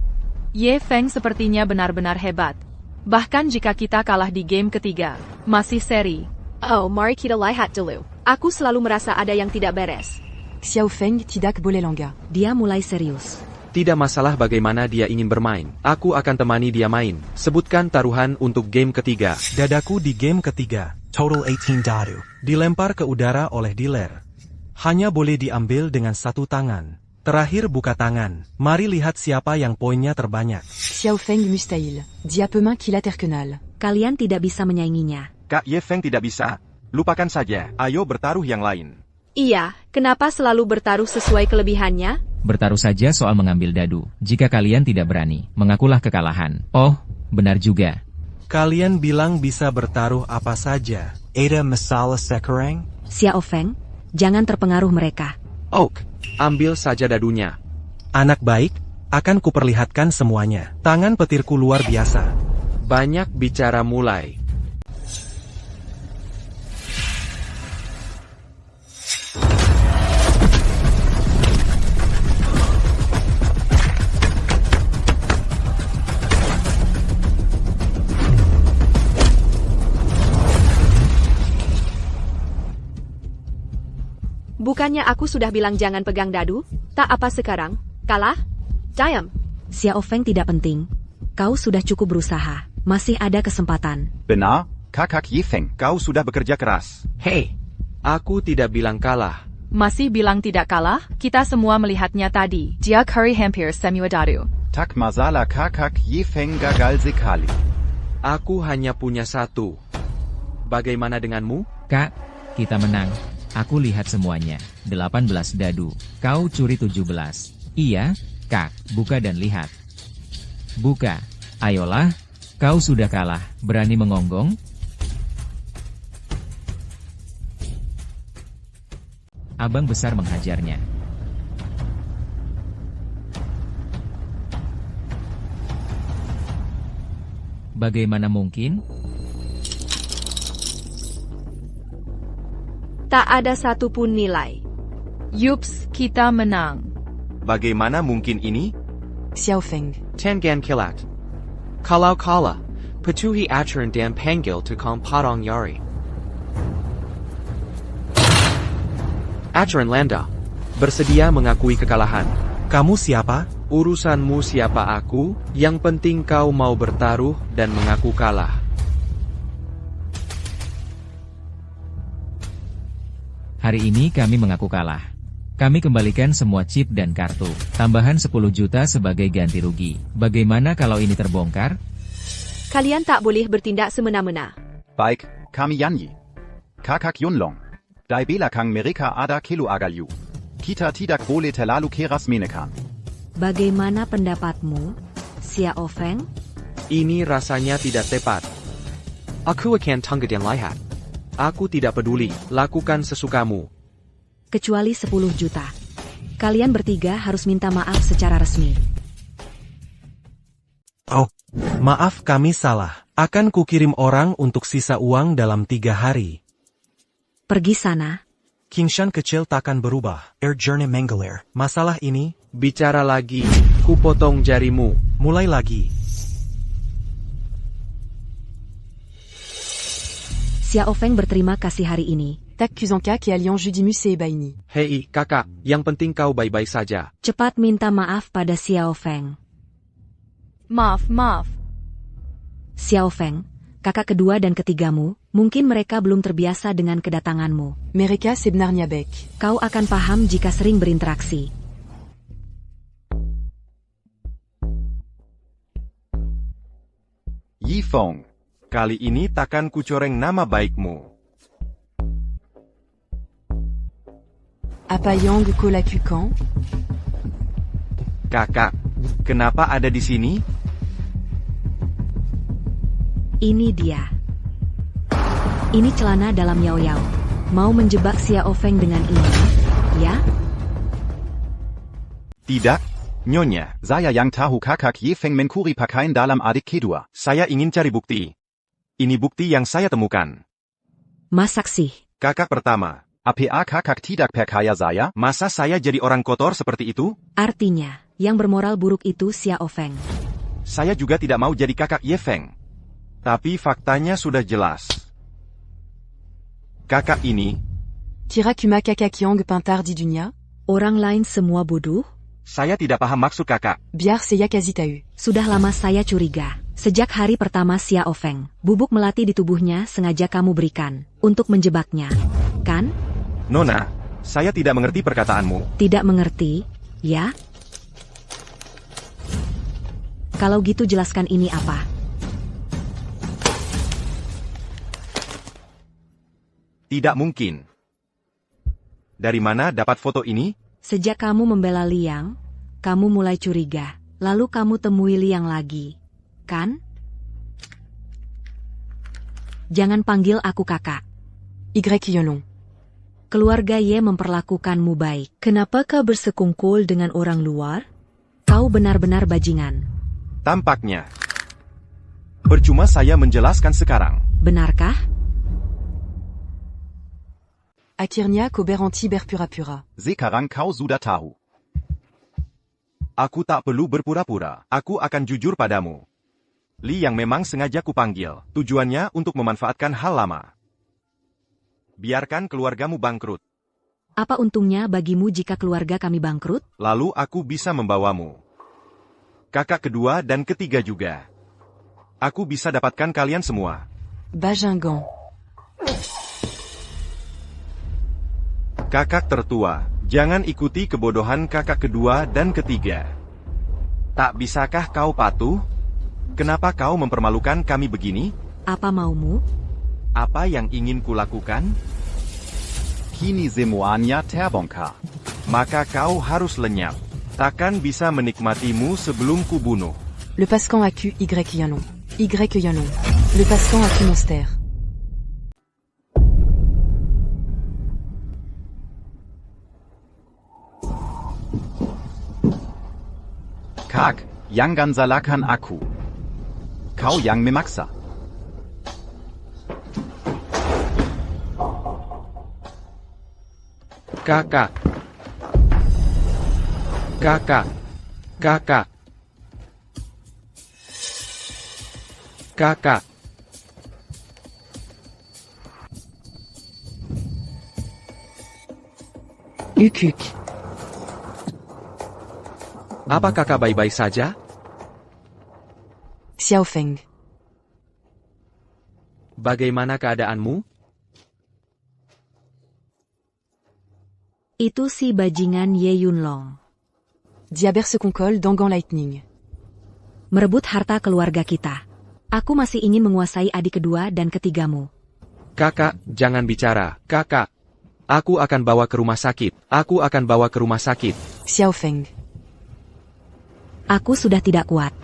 Ye Feng sepertinya benar-benar hebat. Bahkan jika kita kalah di game ketiga, masih seri. Oh, mari kita lihat dulu. Aku selalu merasa ada yang tidak beres. Xiao Feng tidak boleh longgar. Dia mulai serius. Tidak masalah bagaimana dia ingin bermain. Aku akan temani dia main. Sebutkan taruhan untuk game ketiga. Dadaku di game ketiga. Total 18 dadu. Dilempar ke udara oleh dealer. Hanya boleh diambil dengan satu tangan. Terakhir buka tangan. Mari lihat siapa yang poinnya terbanyak. Xiao Feng mustahil. Dia pemain qui la terkenal. Kalian tidak bisa menyainginya. Kak Ye Feng tidak bisa. Lupakan saja. Ayo bertaruh yang lain. Iya, kenapa selalu bertaruh sesuai kelebihannya? Bertaruh saja soal mengambil dadu. Jika kalian tidak berani, mengakulah kekalahan. Oh, benar juga. Kalian bilang bisa bertaruh apa saja. Ada masalah sekarang? Xiao Feng, jangan terpengaruh mereka. Oak, ambil saja dadunya. Anak baik, akan kuperlihatkan semuanya. Tangan petirku luar biasa. Banyak bicara mulai. Bukannya aku sudah bilang jangan pegang dadu? Tak apa sekarang? Kalah? Diam. Xiao Feng tidak penting. Kau sudah cukup berusaha. Masih ada kesempatan. Benar, Kakak Ye Feng. Kau sudah bekerja keras. Hei, aku tidak bilang kalah. Masih bilang tidak kalah? Kita semua melihatnya tadi. Dia curry hampir semua dadu. Tak masalah Kakak Ye Feng gagal sekali. Aku hanya punya satu. Bagaimana denganmu? Kak, kita menang. Aku lihat semuanya. 18 dadu. Kau curi 17. Iya, Kak. Buka dan lihat. Buka. Ayolah. Kau sudah kalah. Berani mengonggong? Abang besar menghajarnya. Bagaimana mungkin? Tak ada satupun nilai. Yups, kita menang. Bagaimana mungkin ini? Xiao Feng. Tangan kilat. Kalau kala, patuhi aturan dan panggil tukang potong yari. Aturan Landa. Bersedia mengakui kekalahan. Kamu siapa? Urusanmu siapa aku, yang penting kau mau bertaruh dan mengaku kalah. Hari ini kami mengaku kalah. Kami kembalikan semua chip dan kartu. Tambahan 10 juta sebagai ganti rugi. Bagaimana kalau ini terbongkar? Kalian tak boleh bertindak semena-mena. Baik, kami Yanyi. Kakak Yunlong. Dai belakang mereka ada kilo agalyu. Kita tidak boleh terlalu keras menekan. Bagaimana pendapatmu, Xiao Feng? Ini rasanya tidak tepat. Aku akan tangga dan lihat. Aku tidak peduli, lakukan sesukamu. Kecuali 10 juta. Kalian bertiga harus minta maaf secara resmi. Oh, maaf kami salah. Akan kukirim orang untuk sisa uang dalam 3 hari. Pergi sana. Kingshan kecil takkan berubah. Air Journey Mangler. Masalah ini, Bicara lagi, ku potong jarimu. mulai lagi. Xiao Feng berterima kasih hari ini. Tak Kuzanka qui alliance Judimus et Baini. Hei, kakak, yang penting kau baik-baik saja. Cepat minta maaf pada Xiao Feng. Maaf. Xiao Feng, kakak kedua dan ketigamu, mungkin mereka belum terbiasa dengan kedatanganmu. Mereka sebenarnya baik. Kau akan paham jika sering berinteraksi. Yi Feng. Kali ini takkan kucoreng nama baikmu. Apa Yang Kolakukan? Kakak, kenapa ada di sini? Ini dia. Ini celana dalam Yao Yao. Mau menjebak Xiao Feng dengan ini, ya? Tidak, Nyonya. Saya yang tahu Kakak Ye Feng mencuri pakaian dalam adik kedua. Saya ingin cari bukti. Ini bukti yang saya temukan. Mas saksi. Kakak pertama. Apa Kakak tidak percaya saya? Masa saya jadi orang kotor seperti itu? Artinya, yang bermoral buruk itu Xiao Feng. Saya juga tidak mau jadi kakak Ye Feng. Tapi faktanya sudah jelas. Kakak ini, Kira Kuma Kakak Yang Pintar di dunia? Orang lain semua bodoh? saya tidak paham maksud kakak. Biar Seya Kazitau. Sudah lama saya curiga. Sejak hari pertama Xiao Feng, bubuk melati di tubuhnya sengaja kamu berikan, untuk menjebaknya. Kan? Nona, saya tidak mengerti perkataanmu. Tidak mengerti, ya? Kalau gitu jelaskan ini apa? Tidak mungkin. Dari mana dapat foto ini? Sejak kamu membela Liang, kamu mulai curiga. Lalu kamu temui Liang lagi. Kan? Jangan panggil aku kakak. Y Yolong. Keluarga Ye memperlakukanmu baik. Kenapa kau bersekongkol dengan orang luar? Kau Kau benar-benar bajingan. Tampaknya. Percuma saya menjelaskan sekarang. Benarkah? Akirnya kau berhenti berpura-pura. Sekarang kau sudah tahu. Aku tak perlu berpura-pura. Aku akan jujur padamu. Li yang memang sengaja kupanggil. Tujuannya untuk memanfaatkan hal lama. Biarkan keluargamu bangkrut. Apa untungnya bagimu jika keluarga kami bangkrut? Lalu aku bisa membawamu. Kakak kedua dan ketiga juga. Aku bisa dapatkan kalian semua. Bajingan. Kakak tertua, jangan ikuti kebodohan kakak kedua dan ketiga. Tak bisakah kau patuh? Kenapa kau mempermalukan kami begini? Apa maumu? Apa yang ingin kulakukan? Kini semuanya terbongkar. Maka kau harus lenyap. Takkan bisa menikmatimu sebelum kubunuh. Le Pascan a Q, Y Yanon. Y Yanon. Le Pascan a Q Monster. Kak, yang ganzalakan aku. Kau yang memaksa. Kakak. Kakak. Kakak. Kakak. Ukuk. Apa kakak baik-baik saja? Xiaofeng. Bagaimana keadaanmu? Itu si bajingan Ye Yunlong. Dia bersekongkol Dangan Lightning. Merebut harta keluarga kita. Aku masih ingin menguasai adik kedua dan ketigamu. Kakak, jangan bicara. Kakak. Aku akan bawa ke rumah sakit. Aku akan bawa ke rumah sakit. Xiaofeng. Aku sudah tidak kuat.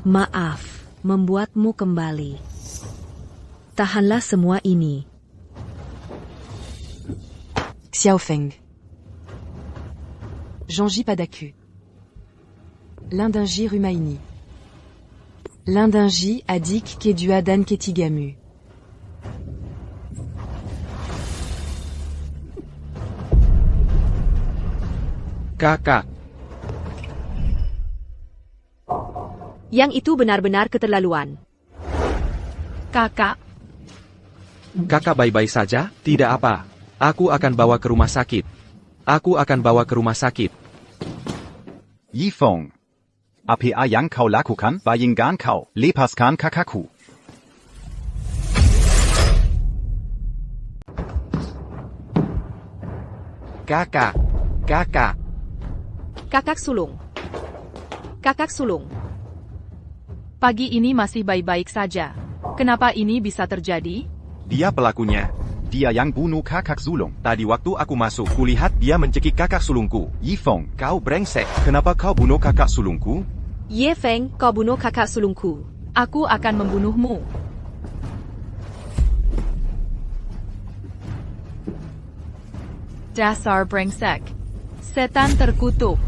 Maaf, membuatmu kembali. Tahanlah semua ini. Xiaofeng. Janji Padaku. Lindinji Rumaini. Lindinji Adik Kedua Dan Ketigamu. Kakak. Yang itu benar-benar keterlaluan. Kakak. Kakak baik-baik saja? Tidak apa. Aku akan bawa ke rumah sakit. Aku akan bawa ke rumah sakit. Yifeng. Apa yang kau lakukan, bayangkan kau, lepaskan kakakku. Kakak. Kakak. Kakak sulung. Kakak sulung. Pagi ini masih baik-baik saja. Kenapa ini bisa terjadi? Dia pelakunya. Dia yang bunuh kakak sulung. Tadi waktu aku masuk, kulihat dia mencekik kakak sulungku. Yifeng. Kau brengsek. Kenapa kau bunuh kakak sulungku? Ye Feng, kau bunuh kakak sulungku. Aku akan membunuhmu. Dasar brengsek. Setan terkutuk.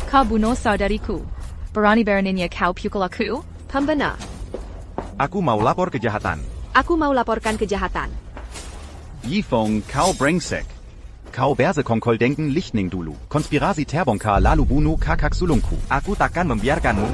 Kau bunuh saudariku. Berani-beraninya kau pukul aku? Pembenar. Aku mau lapor kejahatan. Aku mau laporkan kejahatan. Yifeng, kau brengsek. Kau bersekongkol denken lichtning dulu. Konspirasi terbongkar lalu bunuh kakak sulungku. Aku takkan membiarkanmu.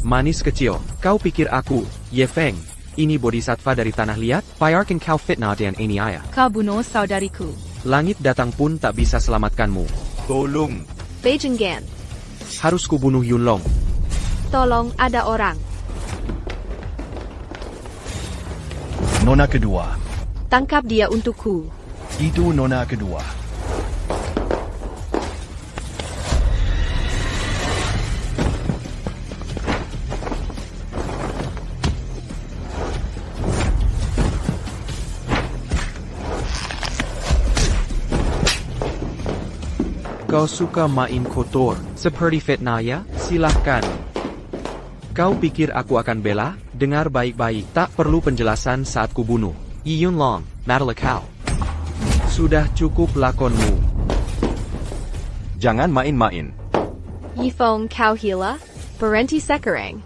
Manis kecil, kau pikir aku, Ye Feng, ini bodhisattva dari tanah liat? Biarkan kau fitnah dan aniaya. Kau bunuh saudariku. Langit datang pun tak bisa selamatkanmu. Tolong. Beijing Gan. Harus kubunuh Yunlong. Tolong, ada orang. Nona kedua. Tangkap dia untukku. Itu nona kedua. Kau suka main kotor, seperti fitnah ya? Silahkan. Kau pikir aku akan bela? Dengar baik-baik, tak perlu penjelasan saat kubunuh. Yi Yunlong, Madala kau. Sudah cukup lakonmu. Jangan main-main. Yifeng kau hila, berhenti sekarang.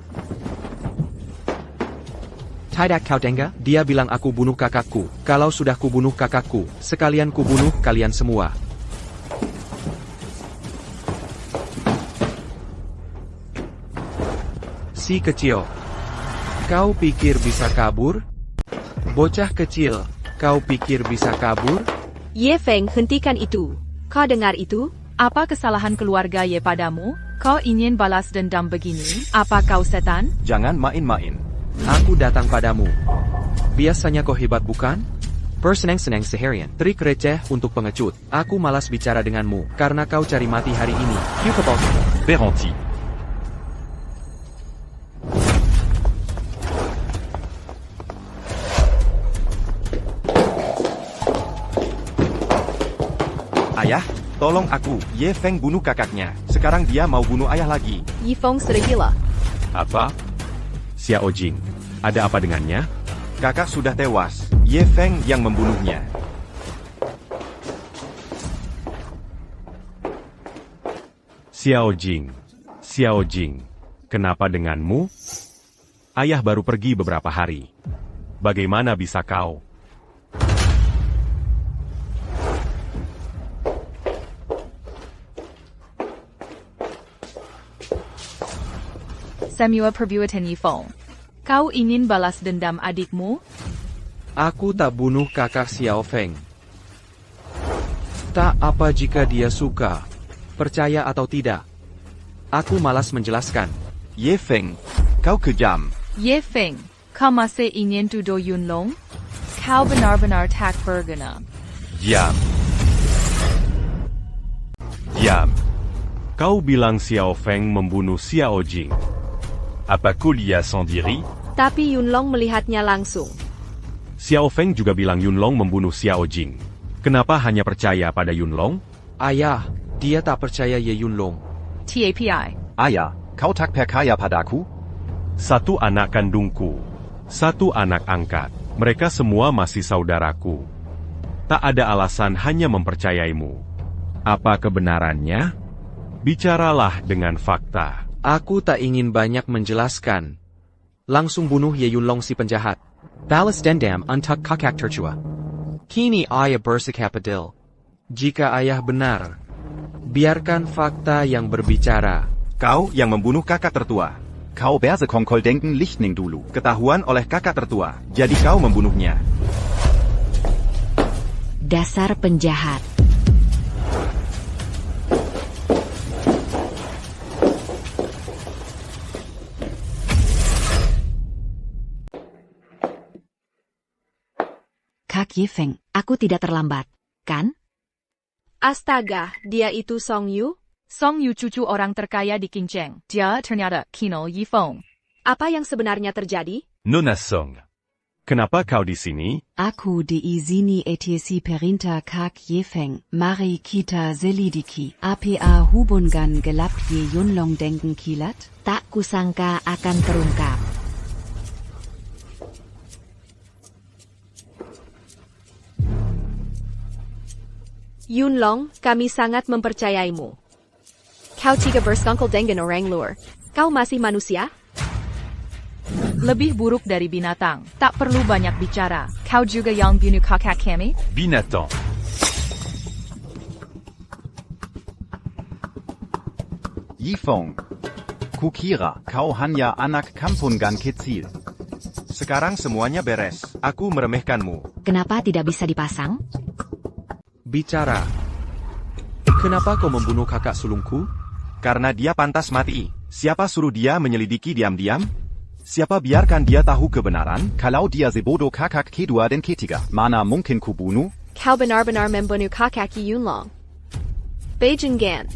Tidak kau tengah, dia bilang aku bunuh kakakku. Kalau sudah kubunuh kakakku, sekalian kubunuh kalian semua. Si kecil. Kau pikir bisa kabur? Bocah kecil, kau pikir bisa kabur? Ye Feng, hentikan itu. Kau dengar itu? Apa kesalahan keluarga Ye padamu? Kau ingin balas dendam begini? Apa kau setan? Jangan main-main. Aku datang padamu. Biasanya kau hebat bukan? Bersenang-senang seharian. Trik receh untuk pengecut. Aku malas bicara denganmu, karena kau cari mati hari ini. Berhenti. Ayah, tolong aku. Ye Feng bunuh kakaknya. Sekarang dia mau bunuh ayah lagi. Yifeng sudah gila. Apa? Xiao Jing, ada apa dengannya? Kakak sudah tewas. Ye Feng yang membunuhnya. Xiao Jing, kenapa denganmu? Ayah baru pergi beberapa hari. Bagaimana bisa kau? Semua perbuatan Yifeng. Kau ingin balas dendam adikmu? Aku tak bunuh kakak Xiao Feng. Tak apa jika dia suka. Percaya atau tidak. Aku malas menjelaskan. Ye Feng, kau kejam. Ye Feng, kau masih ingin tuduh Yunlong? Kau benar-benar tak berguna. Diam. Kau bilang Xiao Feng membunuh Xiao Jing. Apa kau lihat sendiri? Tapi Yunlong melihatnya langsung. Xiao Feng juga bilang Yunlong membunuh Xiao Jing. Kenapa hanya percaya pada Yunlong? Ayah, dia tak percaya Ye Yunlong. TAPI. Ayah, kau tak percaya padaku? Satu anak kandungku. Satu anak angkat. Mereka semua masih saudaraku. Tak ada alasan hanya mempercayaimu. Apa kebenarannya? Bicaralah dengan fakta. Aku tak ingin banyak menjelaskan. Langsung bunuh Ye Yunlong si penjahat. Balas dendam untuk kakak tercua. Kini ayah bersikap adil. Jika ayah benar, biarkan fakta yang berbicara. Kau yang membunuh kakak tertua. Kau bersekongkol denken lichtning dulu. Ketahuan oleh kakak tertua. Jadi kau membunuhnya. Dasar penjahat. Kak Yifeng, aku tidak terlambat, kan? Astaga, dia itu Song Yu? Song Yu cucu orang terkaya di Qingcheng. Dia ternyata Kino Yifeng. Apa yang sebenarnya terjadi? Nona Song, kenapa kau di sini? Aku diizini etesi perintah Kak Yifeng. Mari kita selidiki. Apa hubungan gelap Ye Yunlong denken kilat? Tak kusangka akan terungkap. Yunlong, kami sangat mempercayaimu. Kau juga bersekongkol dengan orang luar. Kau masih manusia? Lebih buruk dari binatang. Tak perlu banyak bicara. Kau juga yang bunuh kakak kami? Binatang. Yifeng. Kukira, kau hanya anak kampungan kecil. Sekarang semuanya beres. Aku meremehkanmu. Kenapa tidak bisa dipasang? Bicara. Kenapa kau membunuh kakak sulungku? Karena dia pantas mati. Siapa suruh dia menyelidiki diam-diam? Siapa biarkan dia tahu kebenaran? Kalau dia sebodoh kakak kedua dan ketiga, mana mungkin kubunuh? Kau benar-benar membunuh kakak Yunlong. Beijing Gan.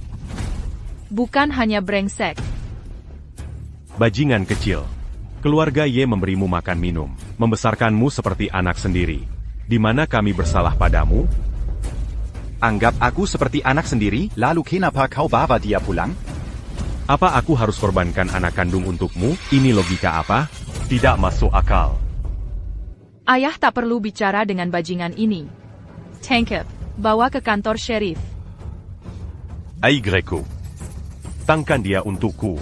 Bukan hanya brengsek. Bajingan kecil. Keluarga Ye memberimu makan minum, membesarkanmu seperti anak sendiri. Di mana kami bersalah padamu? Anggap aku seperti anak sendiri? Lalu kenapa kau bawa dia pulang? Apa aku harus korbankan anak kandung untukmu? Ini logika apa? Tidak masuk akal. Ayah tak perlu bicara dengan bajingan ini. Tangkap, bawa ke kantor sheriff. Ai Greco. Tangkan dia untukku.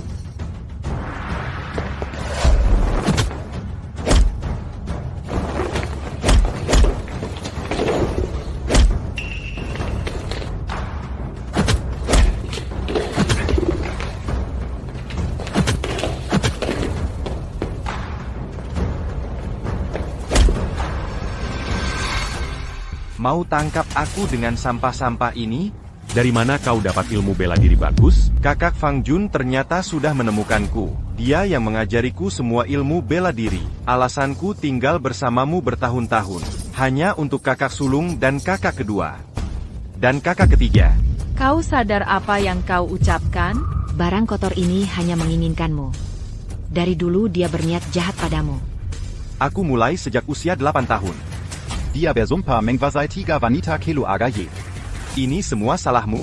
Mau tangkap aku dengan sampah-sampah ini? Dari mana kau dapat ilmu bela diri bagus? Kakak Fang Jun ternyata sudah menemukanku. Dia yang mengajariku semua ilmu bela diri. Alasanku tinggal bersamamu bertahun-tahun. Hanya untuk kakak sulung dan kakak kedua. Dan kakak ketiga. Kau sadar apa yang kau ucapkan? Barang kotor ini hanya menginginkanmu. Dari dulu dia berniat jahat padamu. Aku mulai sejak usia 8 tahun. Dia bersumpa mengvasai 3 wanita keluarga Ye. Ini semua salahmu.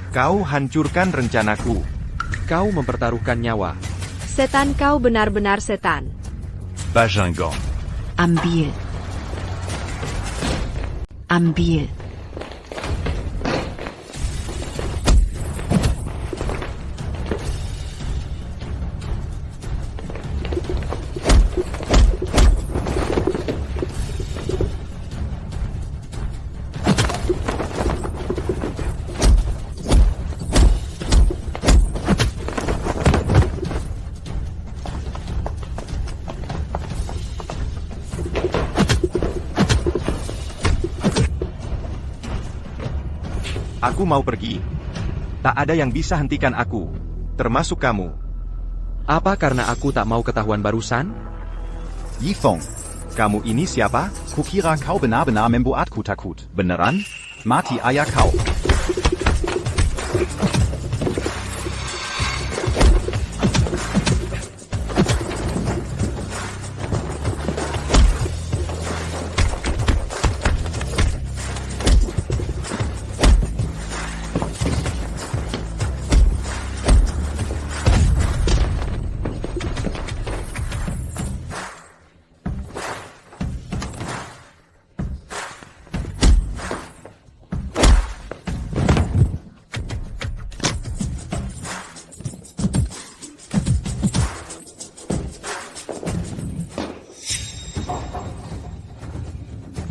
Kau hancurkan rencanaku. Kau mempertaruhkan nyawa. Setan, kau benar-benar setan. Bajingan. Ambil. Ambil. Aku mau pergi. Tak ada yang bisa hentikan aku. Termasuk kamu. Apa karena aku tak mau ketahuan barusan? Yifeng. Kamu ini siapa? Kukira kau benar-benar membuatku takut. Beneran? Mati ayah kau.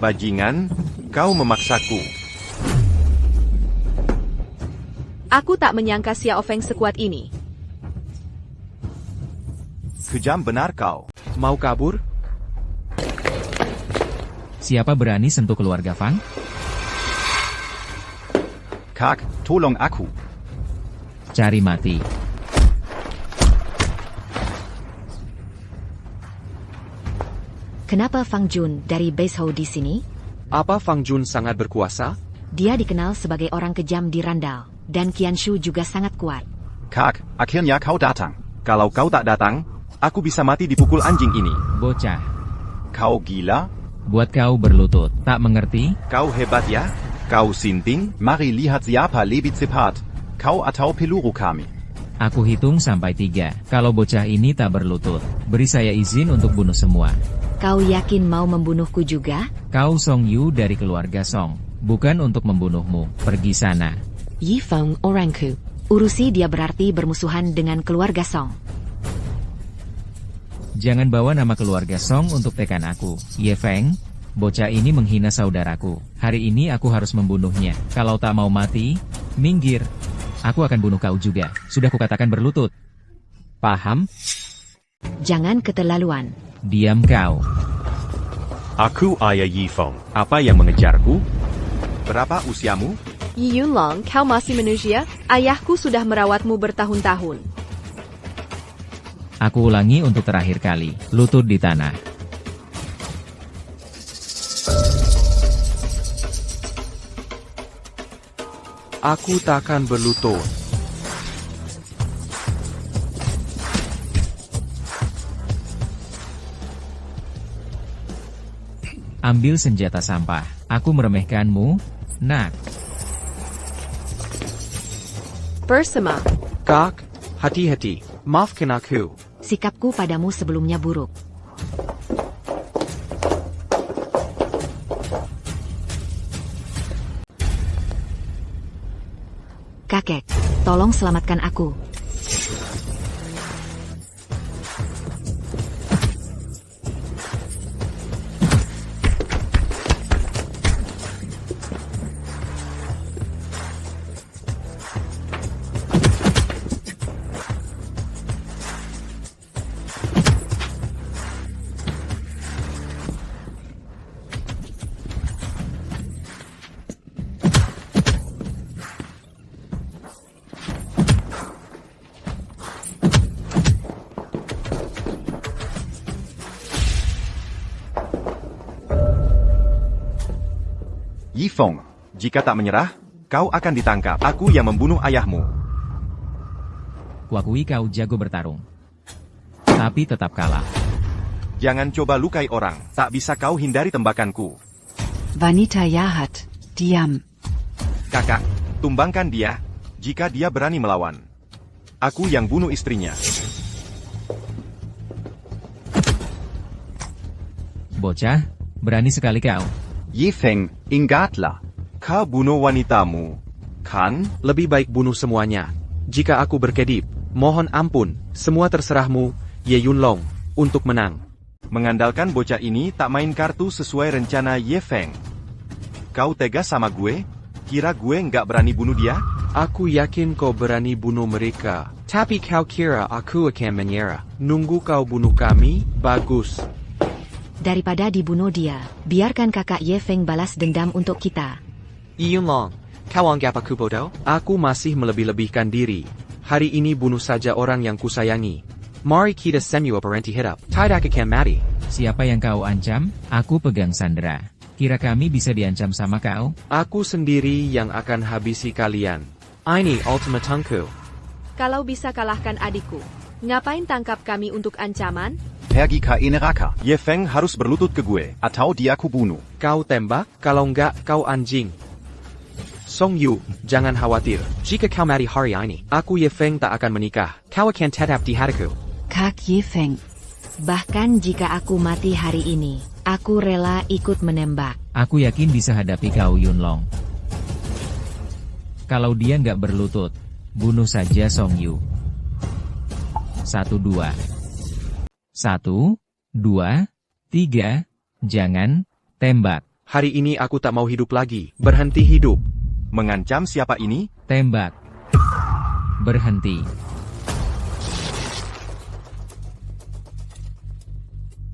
Bajingan, kau memaksaku. Aku tak menyangka Xiao Feng sekuat ini. Kejam benar kau. Mau kabur? Siapa berani sentuh keluarga Fang? Kak, tolong aku. Cari mati. Kenapa Fang Jun dari Base Hou di sini? Apa Fang Jun sangat berkuasa? Dia dikenal sebagai orang kejam di Randall, dan Qianshu juga sangat kuat. Kak, akhirnya kau datang. Kalau kau tak datang, aku bisa mati dipukul anjing ini. Bocah. Kau gila? Buat kau berlutut, tak mengerti? Kau hebat ya? Kau sinting? Mari lihat siapa lebih cepat. Kau atau peluru kami. Aku hitung sampai 3. Kalau bocah ini tak berlutut, beri saya izin untuk bunuh semua. Kau yakin mau membunuhku juga? Kau Song Yu dari keluarga Song. Bukan untuk membunuhmu. Pergi sana. Yifeng orangku. Urusi dia berarti bermusuhan dengan keluarga Song. Jangan bawa nama keluarga Song untuk tekan aku. Ye Feng, bocah ini menghina saudaraku. Hari ini aku harus membunuhnya. Kalau tak mau mati, minggir. Aku akan bunuh kau juga. Sudah kukatakan berlutut. Paham? Jangan keterlaluan. Diam kau. Aku ayah Yifeng. Apa yang mengejarku? Berapa usiamu? Yi Yunlong, kau masih manusia? Ayahku sudah merawatmu bertahun-tahun. Aku ulangi untuk terakhir kali. Lutut di tanah. Aku takkan berlutut. Ambil senjata sampah. Aku meremehkanmu, nak. Bersama. Kak, hati-hati. Maafkan aku. Sikapku padamu sebelumnya buruk. Kakek, tolong selamatkan aku. Yifeng, jika tak menyerah, kau akan ditangkap. Aku yang membunuh ayahmu. Kuakui kau jago bertarung. Tapi tetap kalah. Jangan coba lukai orang, tak bisa kau hindari tembakanku. Wanita jahat, diam. Kakak, tumbangkan dia, jika dia berani melawan. Aku yang bunuh istrinya. Bocah, berani sekali kau. Yifeng, ingatlah. Kau bunuh wanitamu, kan? Lebih baik bunuh semuanya. Jika aku berkedip, mohon ampun, semua terserahmu, Ye Yunlong, untuk menang. Mengandalkan bocah ini tak main kartu sesuai rencana Yifeng. Kau tegas sama gue? Kira gue nggak berani bunuh dia? Aku yakin kau berani bunuh mereka. Tapi kau kira aku akan menyerah. Nunggu kau bunuh kami? Bagus. Daripada dibunuh dia, biarkan kakak Ye Feng balas dendam untuk kita. Yunlong, kau anggap aku bodoh? Aku masih melebih-lebihkan diri. Hari ini bunuh saja orang yang kusayangi. Mari kita semua berhenti hidup. Tidak akan mati. Siapa yang kau ancam? Aku pegang sandera. Kira kami bisa diancam sama kau? Aku sendiri yang akan habisi kalian. Ini ultimatumku. Kalau bisa kalahkan adikku, ngapain tangkap kami untuk ancaman? Pergi ke neraka. Yifeng harus berlutut ke gue. Atau dia kubunuh. Kau tembak, kalau enggak kau anjing. Song Yu, jangan khawatir. Jika kau mati hari ini, aku Yifeng tak akan menikah. Kau akan tetap di hatiku. Kak Yifeng. Bahkan jika aku mati hari ini, aku rela ikut menembak. Aku yakin bisa hadapi kau Yunlong. Kalau dia nggak berlutut, bunuh saja Song Yu. 1, 2. 1, 2, 3, jangan tembak. Hari ini aku tak mau hidup lagi. Berhenti hidup. Mengancam siapa ini? Tembak. Berhenti.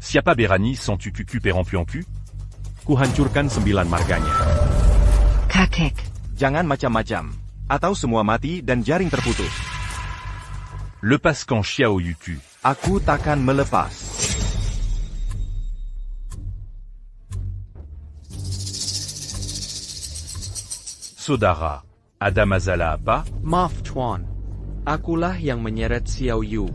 Siapa berani sans tu cucu perempuan cul? Kuhancurkan 9 marganya. Kakek. Jangan macam-macam. Atau semua mati dan jaring terputus. Lepaskan Xiao Yutu. Aku takkan melepas. Saudara, ada masalah apa? Maaf Tuan. Akulah yang menyeret Xiao Yu.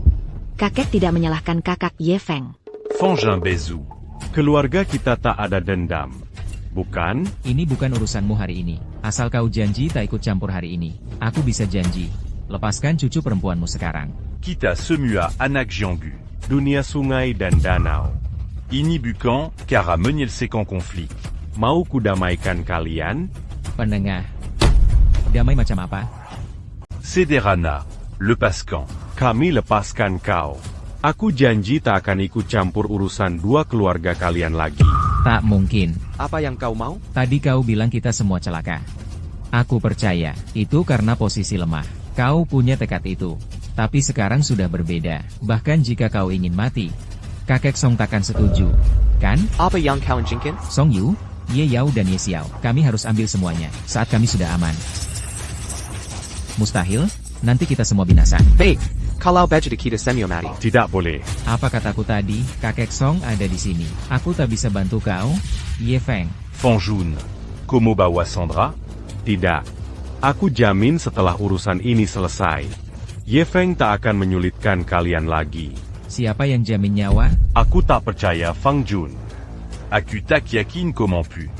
Kakek tidak menyalahkan kakak Ye Feng. Fangin Bezu. Keluarga kita tak ada dendam. Bukan? Ini bukan urusanmu hari ini. Asal kau janji tak ikut campur hari ini. Aku bisa janji. Lepaskan cucu perempuanmu sekarang. Kita semua anak Jianggu. Dunia sungai dan danau. Ini bukan cara menyelesaikan konflik. Mau kudamaikan kalian? Penengah. Damai macam apa? Sederhana. Lepaskan. Kami lepaskan kau. Aku janji tak akan ikut campur urusan dua keluarga kalian lagi. Tak mungkin. Apa yang kau mau? Tadi kau bilang kita semua celaka. Aku percaya, itu karena posisi lemah. Kau punya tekad itu. Tapi sekarang sudah berbeda. Bahkan jika kau ingin mati, kakek Song takkan setuju. Kan? Apa yang kau inginkan? Song Yu, Ye Yao dan Ye Xiao. Kami harus ambil semuanya, saat kami sudah aman. Mustahil, nanti kita semua binasa. Baik, kalau baju kita semua mati. Tidak boleh. Apa kataku tadi, kakek Song ada di sini. Aku tak bisa bantu kau, Ye Feng. Fangjun, kamu bawa Sandra? Tidak. Aku jamin setelah urusan ini selesai, Ye Feng tak akan menyulitkan kalian lagi. Siapa yang jamin nyawa? Aku tak percaya Fangjun. Aku tak yakin comment pu.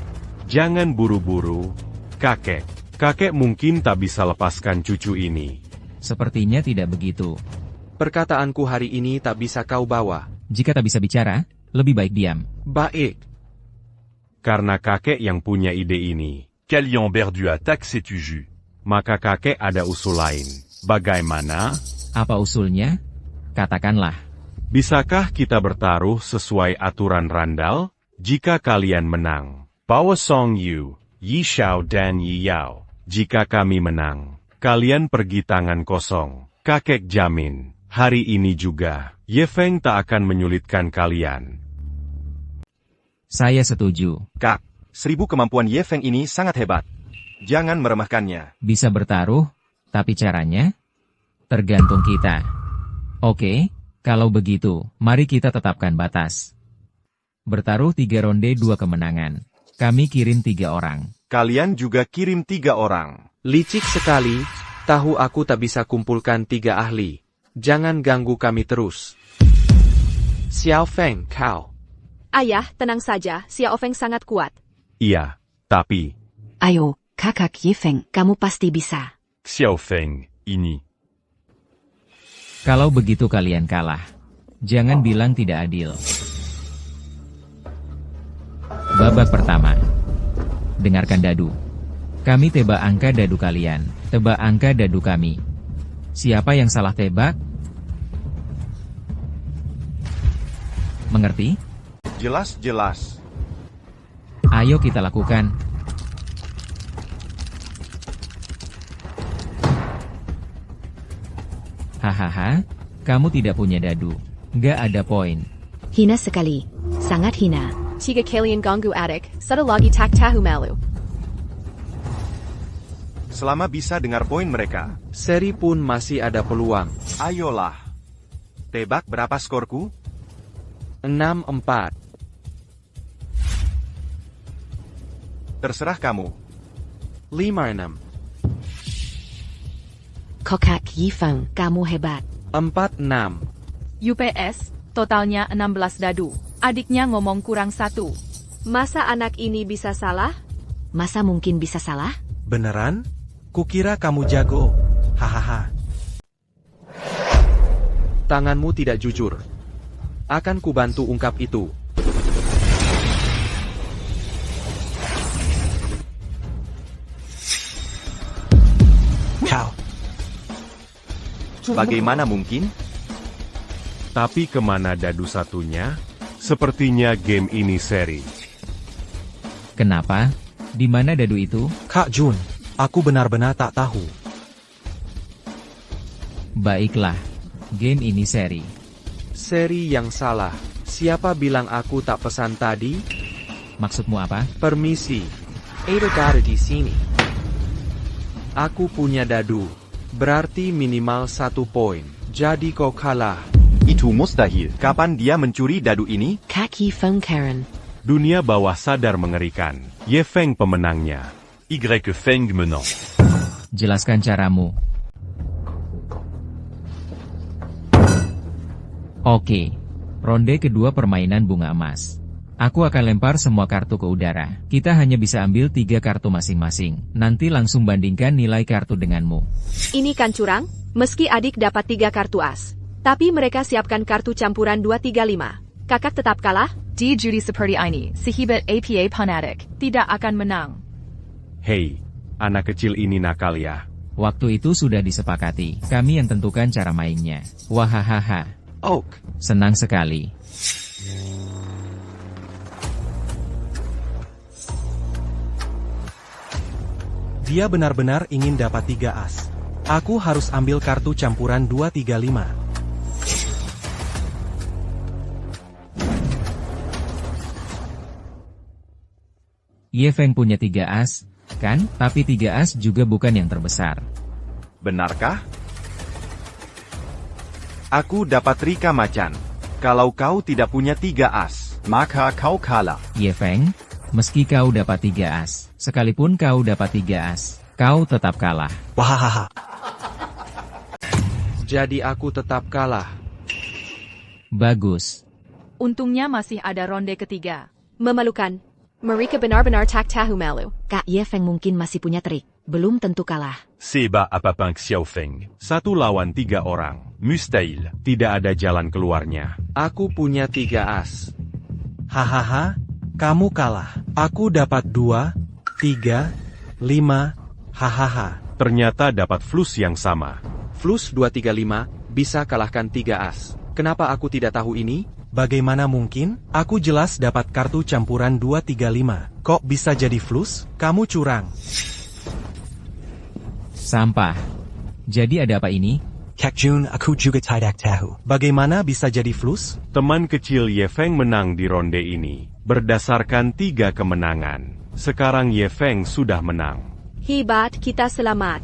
Jangan buru-buru, kakek. Kakek mungkin tak bisa lepaskan cucu ini. Sepertinya tidak begitu. Perkataanku hari ini tak bisa kau bawa. Jika tak bisa bicara, lebih baik diam. Baik. Karena kakek yang punya ide ini, Kalian berdu attaque c'est tu jus. maka kakek ada usul lain. Bagaimana? Apa usulnya? Katakanlah. Bisakah kita bertaruh sesuai aturan randal? Jika kalian menang, Bao Song Yu, Yi Xiao dan Yi Yao. Jika kami menang, kalian pergi tangan kosong. Kakek jamin, hari ini juga, Ye Feng tak akan menyulitkan kalian. Saya setuju. Kak, 1000 kemampuan Ye Feng ini sangat hebat. Jangan meremehkannya. Bisa bertaruh, tapi caranya? Tergantung kita. Oke, kalau begitu, mari kita tetapkan batas. Bertaruh 3 ronde 2 kemenangan. Kami kirim 3 orang. Kalian juga kirim 3 orang. Licik sekali, tahu aku tak bisa kumpulkan 3 ahli. Jangan ganggu kami terus. Xiao Feng, kau. Ayah, tenang saja, Xiao Feng sangat kuat. Iya, tapi... Ayo, kakak Ye Feng, kamu pasti bisa. Xiao Feng, ini. Kalau begitu kalian kalah. Jangan bilang tidak adil. Babak pertama. Dengarkan dadu. Kami tebak angka dadu kalian. Tebak angka dadu kami. Siapa yang salah tebak? Mengerti? Jelas-jelas. Ayo kita lakukan. Hahaha, kamu tidak punya dadu. Nggak ada poin. Hina sekali. Sangat hina. Tiga kalian ganggu adik, satu lagi tak tahu malu. Selama bisa dengar poin mereka. Seri pun masih ada peluang. Ayolah. Tebak berapa skorku? 6-4. Terserah kamu. 5-6. Kakak Ye Feng, kamu hebat. 4-6. UPS, totalnya 16 dadu. Adiknya ngomong kurang 1. Masa anak ini bisa salah? Masa mungkin bisa salah? Beneran? Kukira kamu jago. Hahaha. Tanganmu tidak jujur. Akan kubantu ungkap itu. Kau. Bagaimana mungkin? Tapi kemana dadu satunya? Sepertinya game ini seri. Kenapa? Di mana dadu itu? Kak Jun, aku benar-benar tak tahu. Baiklah. Game ini seri. Seri yang salah. Siapa bilang aku tak pesan tadi? Maksudmu apa? Permisi. Ada dadu di sini. Aku punya dadu. Berarti minimal 1 poin. Jadi kau kalah. Itu mustahil. Kapan dia mencuri dadu ini? Kak Ye Feng Karen. Dunia bawah sadar mengerikan. Ye Feng pemenangnya. Y Feng menant. Jelaskan caramu. Oke. Ronde kedua permainan bunga emas. Aku akan lempar semua kartu ke udara. Kita hanya bisa ambil 3 kartu masing-masing. Nanti langsung bandingkan nilai kartu denganmu. Ini kan curang, meski adik dapat 3 kartu as. Tapi mereka siapkan kartu campuran 2-3-5. Kakak tetap kalah? Di judi seperti ini, si Hibat APA Panatik tidak akan menang. Hei, anak kecil ini nakal ya. Waktu itu sudah disepakati. Kami yang tentukan cara mainnya. Wahahaha. Oak. Senang sekali. Dia benar-benar ingin dapat 3 as. Aku harus ambil kartu campuran 2-3-5. Ye Feng punya 3 as, kan? Tapi 3 as juga bukan yang terbesar. Benarkah? Aku dapat Rika Macan. Kalau kau tidak punya 3 as, maka kau kalah. Ye Feng, meski kau dapat 3 as, sekalipun kau dapat 3 as, kau tetap kalah. Wahahaha. Jadi aku tetap kalah. Bagus. Untungnya masih ada ronde ketiga. Memalukan. Mereka benar-benar tak tahu malu. Kak Ye Feng mungkin masih punya trik. belum tentu kalah. Seba à Papin Xiaofeng. 1 lawan 3 orang. Mustahil. Tidak ada jalan keluarnya. Aku punya 3 as. Hahaha, kamu kalah. Aku dapat 2, 3, 5, hahaha. Ternyata dapat flus yang sama. Flus 235 bisa kalahkan 3 as. Kenapa aku tidak tahu ini? Bagaimana mungkin? Aku jelas dapat kartu campuran 235. Kok bisa jadi flus? Kamu curang. Sampah. Jadi ada apa ini? Kak Jun, aku juga tidak tahu. Bagaimana bisa jadi flus? Teman kecil Ye Feng menang di ronde ini. Berdasarkan 3 kemenangan. Sekarang Ye Feng sudah menang. Hebat, kita selamat.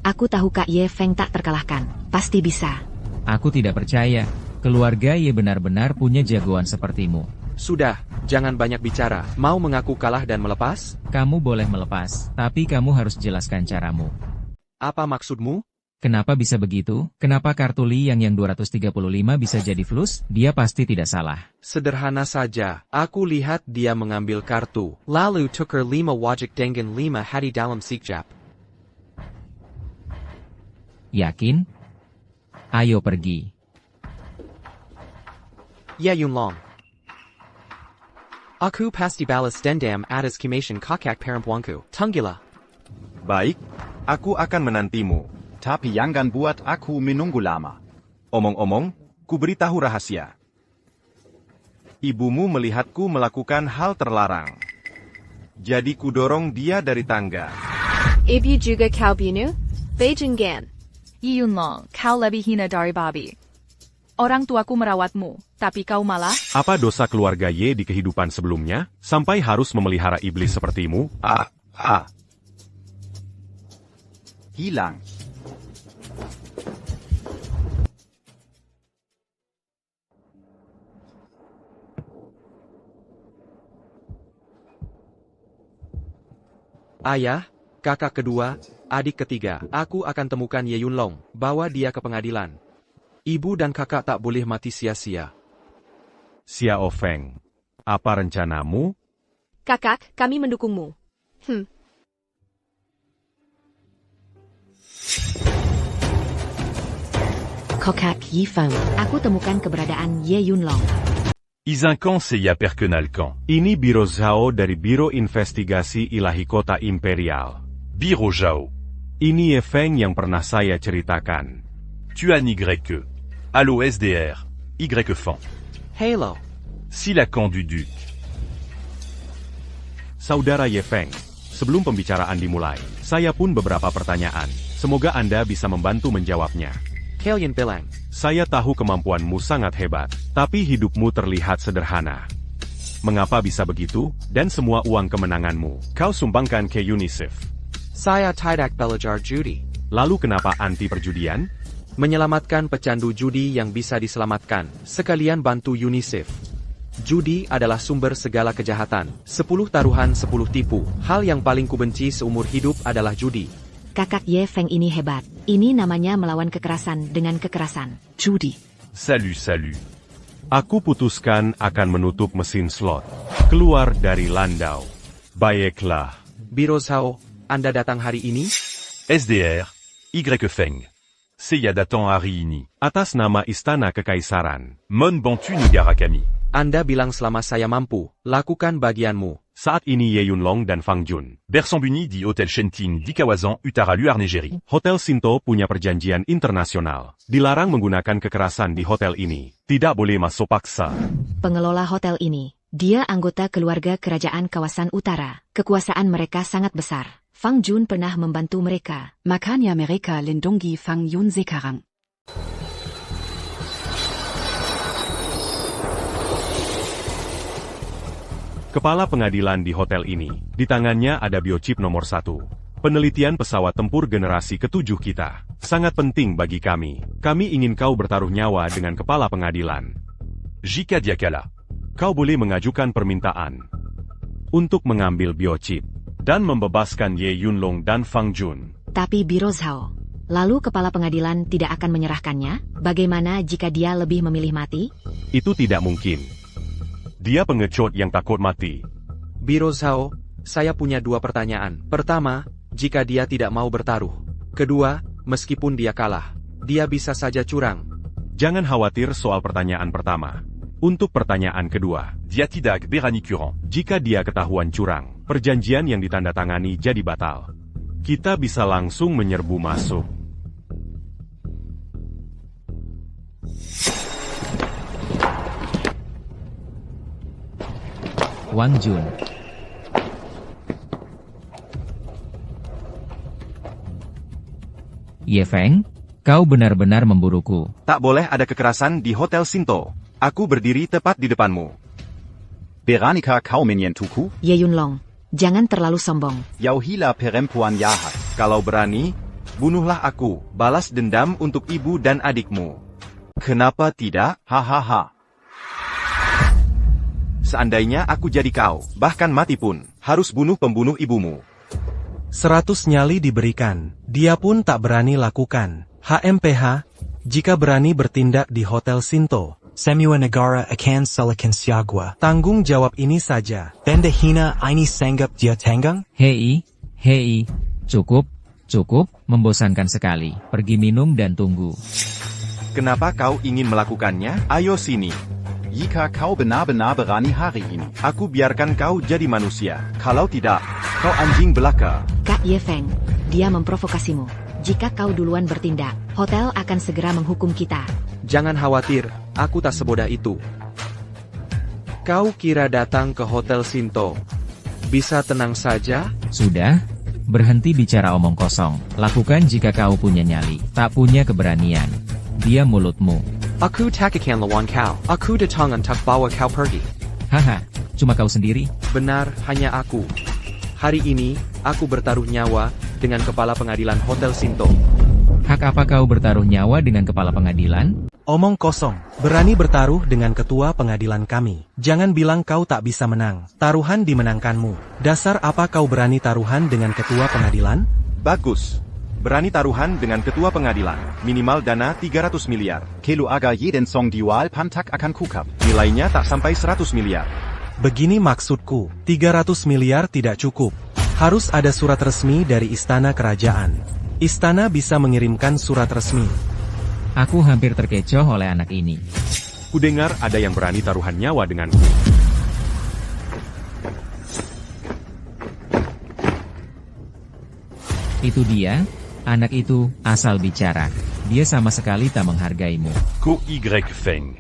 Aku tahu Kak Ye Feng tak terkalahkan. Pasti bisa. Aku tidak percaya. Keluarga Ye benar-benar punya jagoan sepertimu. Sudah, jangan banyak bicara. Mau mengaku kalah dan melepas? Kamu boleh melepas, tapi kamu harus jelaskan caramu. Apa maksudmu? Kenapa bisa begitu? Kenapa kartu Li yang 235 bisa jadi flus? Dia pasti tidak salah. Sederhana saja. Aku lihat dia mengambil kartu. Lalu tukar 5 wajik dengan 5 hadi dalam sekejap. Yakin? Ayo pergi. Ya Yunlong. Aku pasti balas dendam atas kematian kakak perempuanku. Tunggila. Baik, aku akan menantimu. Tapi jangan buat aku menunggu lama. Omong-omong, ku beritahu rahasia. Ibumu melihatku melakukan hal terlarang. Jadi ku dorong dia dari tangga. Ibu juga kau bunuh? Beijinggan. Yi Yunlong, kau lebih hina dari babi. Orang tuaku merawatmu, tapi kau malah... Apa dosa keluarga Ye di kehidupan sebelumnya, sampai harus memelihara iblis sepertimu? Hilang. Ayah, kakak kedua, adik ketiga, aku akan temukan Ye Yunlong, bawa dia ke pengadilan. Ibu dan kakak tak boleh mati sia-sia. Xiao Feng, apa rencanamu? Kakak, kami mendukungmu. Kokak Yi Feng. Aku temukan keberadaan Ye Yunlong. Izinkan Seiya Perkenalkan. Ini Biro Zhao dari Biro Investigasi Ilahi Kota Imperial. Biro Zhao. Ini Ye Feng yang pernah saya ceritakan. Tuan Y. Allo SDR. Y. Feng. Halo. Silakan du Duc. Saudara Ye Feng, sebelum pembicaraan dimulai, saya pun beberapa pertanyaan. Semoga Anda bisa membantu menjawabnya. Kalian bilang. Saya tahu kemampuanmu sangat hebat, tapi hidupmu terlihat sederhana. Mengapa bisa begitu? Dan semua uang kemenanganmu, kau sumbangkan ke UNICEF. Saya tidak belajar judi. Lalu kenapa anti perjudian? Menyelamatkan pecandu judi yang bisa diselamatkan, sekalian bantu UNICEF. Judi adalah sumber segala kejahatan. 10 taruhan 10 tipu. Hal yang paling kubenci seumur hidup adalah judi. Kakak Ye Feng ini hebat. Ini namanya melawan kekerasan dengan kekerasan. Judi. Salut. Aku putuskan akan menutup mesin slot. Keluar dari landau. Baiklah. Biro Zhao, Anda datang hari ini? SDR. Y. Feng. Seiya datang hari ini. Atas nama Istana Kekaisaran. Mon Bantu Negara Kami. Anda bilang selama saya mampu, lakukan bagianmu. Saat ini Ye Yunlong dan Fang Jun. Bersambunyi di Hotel Shenting di kawasan Utara Luar Negeri. Hotel Sinto punya perjanjian internasional. Dilarang menggunakan kekerasan di hotel ini. Tidak boleh masuk paksa. Pengelola hotel ini, dia anggota keluarga kerajaan kawasan utara. Kekuasaan mereka sangat besar. Fang Jun pernah membantu mereka. Makanya mereka lindungi Fang Yun sekarang. Kepala pengadilan di hotel ini, di tangannya ada biochip nomor 1. Penelitian pesawat tempur generasi ke-7 kita. Sangat penting bagi kami. Kami ingin kau bertaruh nyawa dengan kepala pengadilan. Jika dia kalah. Kau boleh mengajukan permintaan untuk mengambil biochip dan membebaskan Ye Yunlong dan Fang Jun. Tapi Biro Zhao, lalu kepala pengadilan tidak akan menyerahkannya? Bagaimana jika dia lebih memilih mati? Itu tidak mungkin. Dia pengecut yang takut mati. Biro Zhao, saya punya 2 pertanyaan. Pertama, jika dia tidak mau bertaruh. Kedua, meskipun dia kalah, dia bisa saja curang. Jangan khawatir soal pertanyaan pertama. Untuk pertanyaan kedua, Dia tidak berani curang. jika dia ketahuan curang, perjanjian yang ditandatangani jadi batal. Kita bisa langsung menyerbu masuk. Wang Jun. Ye Feng, kau benar-benar memburuku. Tak boleh ada kekerasan di Hotel Sinto. Aku berdiri tepat di depanmu. Beranika kau menyentuhku? Ye Yunlong, jangan terlalu sombong. Yau hila perempuan jahat. Kalau berani, bunuhlah aku. Balas dendam untuk ibu dan adikmu. Kenapa tidak? Hahaha. Seandainya aku jadi kau, bahkan mati pun, harus bunuh pembunuh ibumu. 100 nyali diberikan. Dia pun tak berani lakukan. HMPH, jika berani bertindak di Hotel Sinto, Semua negara akan saling siagwa. tanggung jawab ini saja. Benda hina ini sanggap dia tenggang? Hei, cukup, membosankan sekali. Pergi minum dan tunggu. Kenapa kau ingin melakukannya? Ayo sini. Jika kau benar-benar berani hari ini, Aku biarkan kau jadi manusia. Kalau tidak, kau anjing belaka. Kak Ye Feng, dia memprovokasimu. Jika kau duluan bertindak, hotel akan segera menghukum kita. Jangan khawatir, aku tak sebodoh itu. Kau kira datang ke Hotel Sinto bisa tenang saja? Sudah, berhenti bicara omong kosong. Lakukan jika kau punya nyali, tak punya keberanian. Dia mulutmu. Aku tak akan lawan kau. Aku datang untuk bawa kau pergi. Haha, cuma kau sendiri. Benar, hanya aku. Hari ini, aku bertaruh nyawa dengan kepala pengadilan Hotel Sinto. Hak apa kau bertaruh nyawa dengan kepala pengadilan? Omong kosong. Berani bertaruh dengan ketua pengadilan kami. Jangan bilang kau tak bisa menang. Taruhan dimenangkanmu. Dasar apa kau berani taruhan dengan ketua pengadilan? Bagus. Berani taruhan dengan ketua pengadilan. Minimal dana 300 miliar. Kelu aga jeden song diwal pantak akan kukap. Nilainya tak sampai 100 miliar. Begini maksudku, 300 miliar tidak cukup. Harus ada surat resmi dari istana kerajaan. Istana bisa mengirimkan surat resmi. Aku hampir terkecoh oleh anak ini. Kudengar ada yang berani taruhan nyawa denganku. Itu dia, anak itu, asal bicara. Dia sama sekali tak menghargaimu. Ko Y Feng.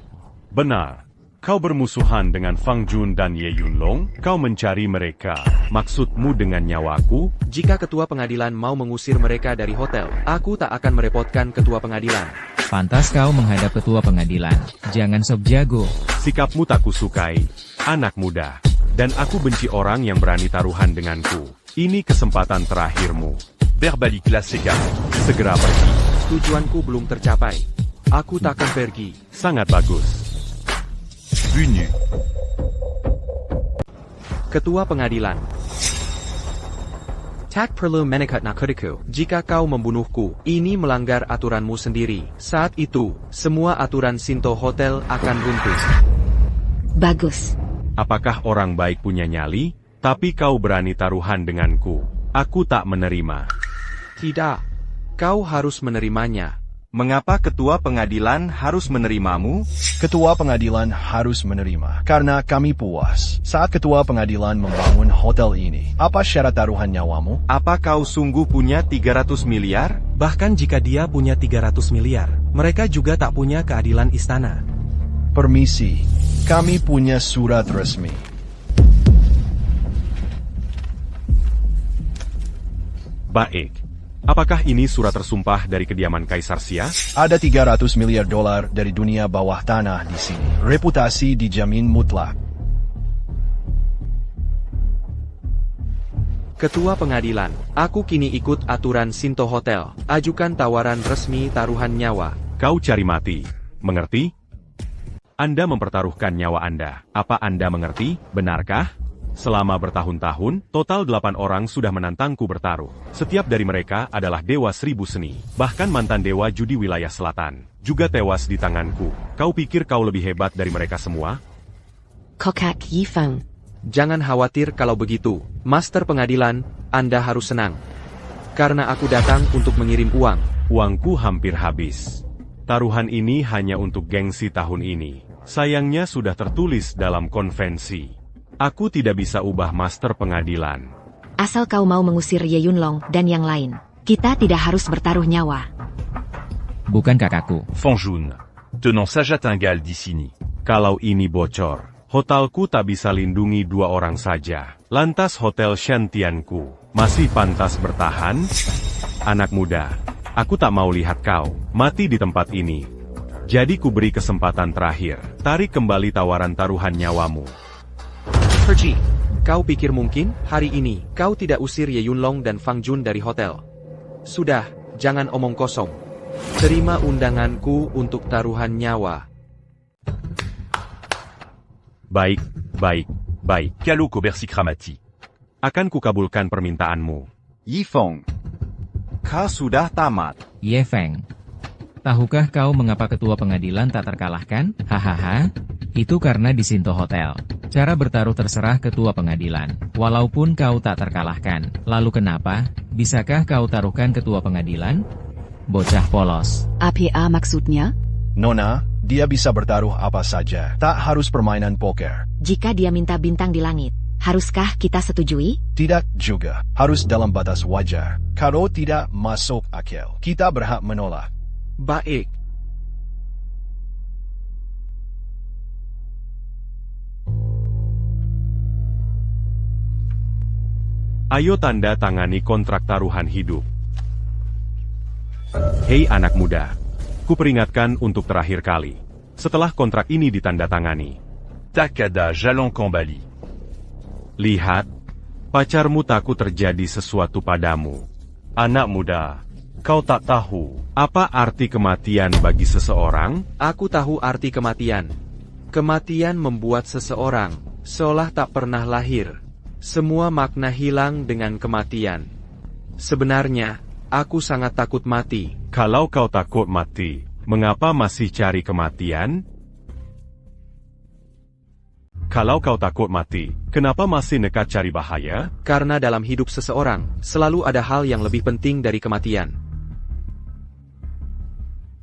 Benar. Kau bermusuhan dengan Fang Jun dan Ye Yunlong, kau mencari mereka. Maksudmu dengan nyawaku? Jika ketua pengadilan mau mengusir mereka dari hotel, aku tak akan merepotkan ketua pengadilan. Pantas kau menghadap ketua pengadilan. Jangan sok jago. Sikapmu tak kusukai, anak muda. Dan aku benci orang yang berani taruhan denganku. Ini kesempatan terakhirmu. Berbalik Sega. Segera pergi. Tujuanku belum tercapai. Aku takkan pergi. Sangat bagus. Venu. Ketua pengadilan. Tak perlu menekat narkotiku. Jika kau membunuhku, ini melanggar aturanmu sendiri. Saat itu, semua aturan Sinto Hotel akan runtuh. Bagus. Apakah orang baik punya nyali? Tapi kau berani taruhan denganku. Aku tak menerima. Tidak. Kau harus menerimanya. Mengapa ketua pengadilan harus menerimamu? Ketua pengadilan harus menerima, karena kami puas. Saat ketua pengadilan membangun hotel ini, apa syarat taruhan nyawamu? Apa kau sungguh punya 300 miliar? Bahkan jika dia punya 300 miliar, mereka juga tak punya keadilan istana. Permisi, kami punya surat resmi. Baik. Apakah ini surat tersumpah dari kediaman Kaisar Xia? Ada 300 miliar dolar dari dunia bawah tanah di sini. Reputasi dijamin mutlak. Ketua pengadilan, aku kini ikut aturan Sinto Hotel. Ajukan tawaran resmi taruhan nyawa. Kau cari mati. Mengerti? Anda mempertaruhkan nyawa Anda. Apa Anda mengerti? Benarkah? Selama bertahun-tahun, total 8 orang sudah menantangku bertaruh. Setiap dari mereka adalah dewa 1000 seni. Bahkan mantan dewa judi wilayah selatan juga tewas di tanganku. Kau pikir kau lebih hebat dari mereka semua? Kokak Ye Feng. Jangan khawatir kalau begitu. Master pengadilan, Anda harus senang. Karena aku datang untuk mengirim uang. Uangku hampir habis. Taruhan ini hanya untuk gengsi tahun ini. Sayangnya sudah tertulis dalam konvensi. Aku tidak bisa ubah master pengadilan. Asal kau mau mengusir Ye Yunlong dan yang lain, kita tidak harus bertaruh nyawa. Bukan kakakku. Fanjun, tenant Saja tinggal di sini. Kalau ini bocor, hotelku tak bisa lindungi 2 orang saja. Lantas hotel Shantianku masih pantas bertahan? Anak muda, aku tak mau lihat kau mati di tempat ini. Jadi ku beri kesempatan terakhir. Tarik kembali tawaran taruhan nyawamu. Pergi. Kau pikir mungkin hari ini kau tidak usir Ye Yunlong dan Fang Jun dari hotel? Sudah, jangan omong kosong. Terima undanganku untuk taruhan nyawa. Baik. Kalo Kobersi Kramati. Akan kukabulkan permintaanmu. Yifeng. Kau sudah tamat. Ye Feng. Tahukah kau mengapa ketua pengadilan tak terkalahkan? Hahaha. Itu karena di Sinto Hotel. Cara bertaruh terserah ketua pengadilan. Walaupun kau tak terkalahkan. Lalu kenapa? Bisakah kau taruhkan ketua pengadilan? Bocah polos. APA maksudnya? Nona, dia bisa bertaruh apa saja. Tak harus permainan poker. Jika dia minta bintang di langit, haruskah kita setujui? Tidak juga. Harus dalam batas wajar. Kalau tidak masuk akal, kita berhak menolak. Baik. Ayo tanda tangani kontrak taruhan hidup. Hei anak muda, kuperingatkan untuk terakhir kali. Setelah kontrak ini ditandatangani, Takada Jalon Kambali. lihat, pacarmu takut terjadi sesuatu padamu. Anak muda, kau tak tahu apa arti kematian bagi seseorang? Aku tahu arti kematian. Kematian membuat seseorang seolah tak pernah lahir. Semua makna hilang dengan kematian. Sebenarnya, aku sangat takut mati. Kalau kau takut mati, mengapa masih cari kematian? Kalau kau takut mati, kenapa masih nekat cari bahaya? Karena dalam hidup seseorang, selalu ada hal yang lebih penting dari kematian.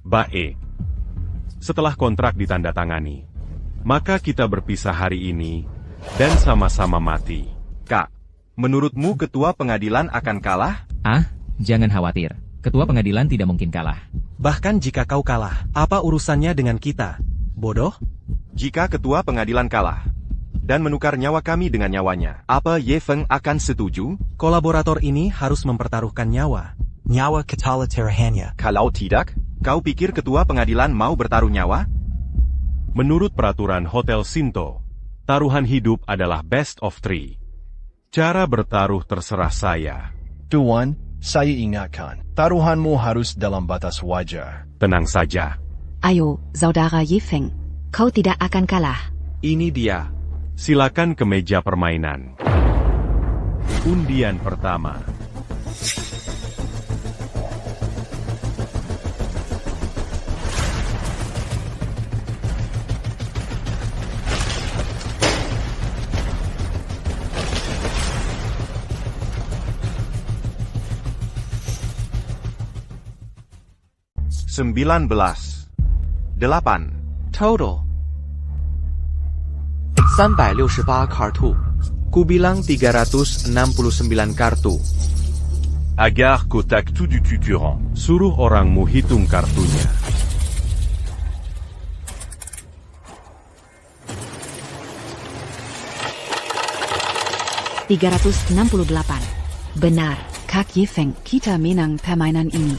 Baik. Setelah kontrak ditandatangani, maka kita berpisah hari ini, dan sama-sama mati. Kak, menurutmu ketua pengadilan akan kalah? Jangan khawatir. Ketua pengadilan tidak mungkin kalah. Bahkan jika kau kalah, apa urusannya dengan kita? Bodoh? Jika ketua pengadilan kalah dan menukar nyawa kami dengan nyawanya, apa Ye Feng akan setuju? Kolaborator ini harus mempertaruhkan nyawa. Nyawa Katala Terahannya. Kalau tidak, kau pikir ketua pengadilan mau bertaruh nyawa? Menurut peraturan Hotel Sinto, taruhan hidup adalah best of 3. Cara bertaruh terserah saya. Tuan, saya ingatkan, taruhanmu harus dalam batas wajar. Tenang saja. Ayo, saudara Ye Feng. Kau tidak akan kalah. Ini dia. Silakan ke meja permainan. Undian pertama. $19. 8. Total. 368 kartu. Ku bilang 369 kartu. Agar kotak tout du tuturan. Suruh orangmu hitung kartunya. $368. Benar. Kak Ye Feng, kita menang permainan ini.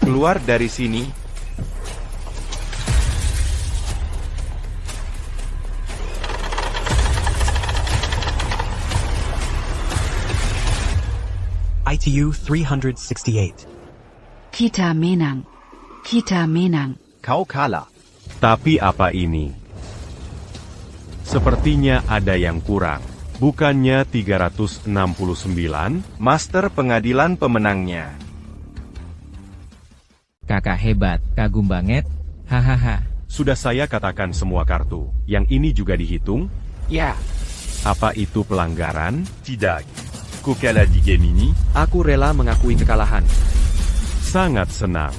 Keluar dari sini. ITU 368. Kita menang. Kita menang. Kau kalah. Tapi apa ini? Sepertinya ada yang kurang. Bukannya 369? Master pengadilan pemenangnya. Kakak hebat, kagum banget. Hahaha. Sudah saya katakan semua kartu. Yang ini juga dihitung? Ya. Apa itu pelanggaran? Tidak. Kau kalah di game ini? Aku rela mengakui kekalahan. Sangat senang.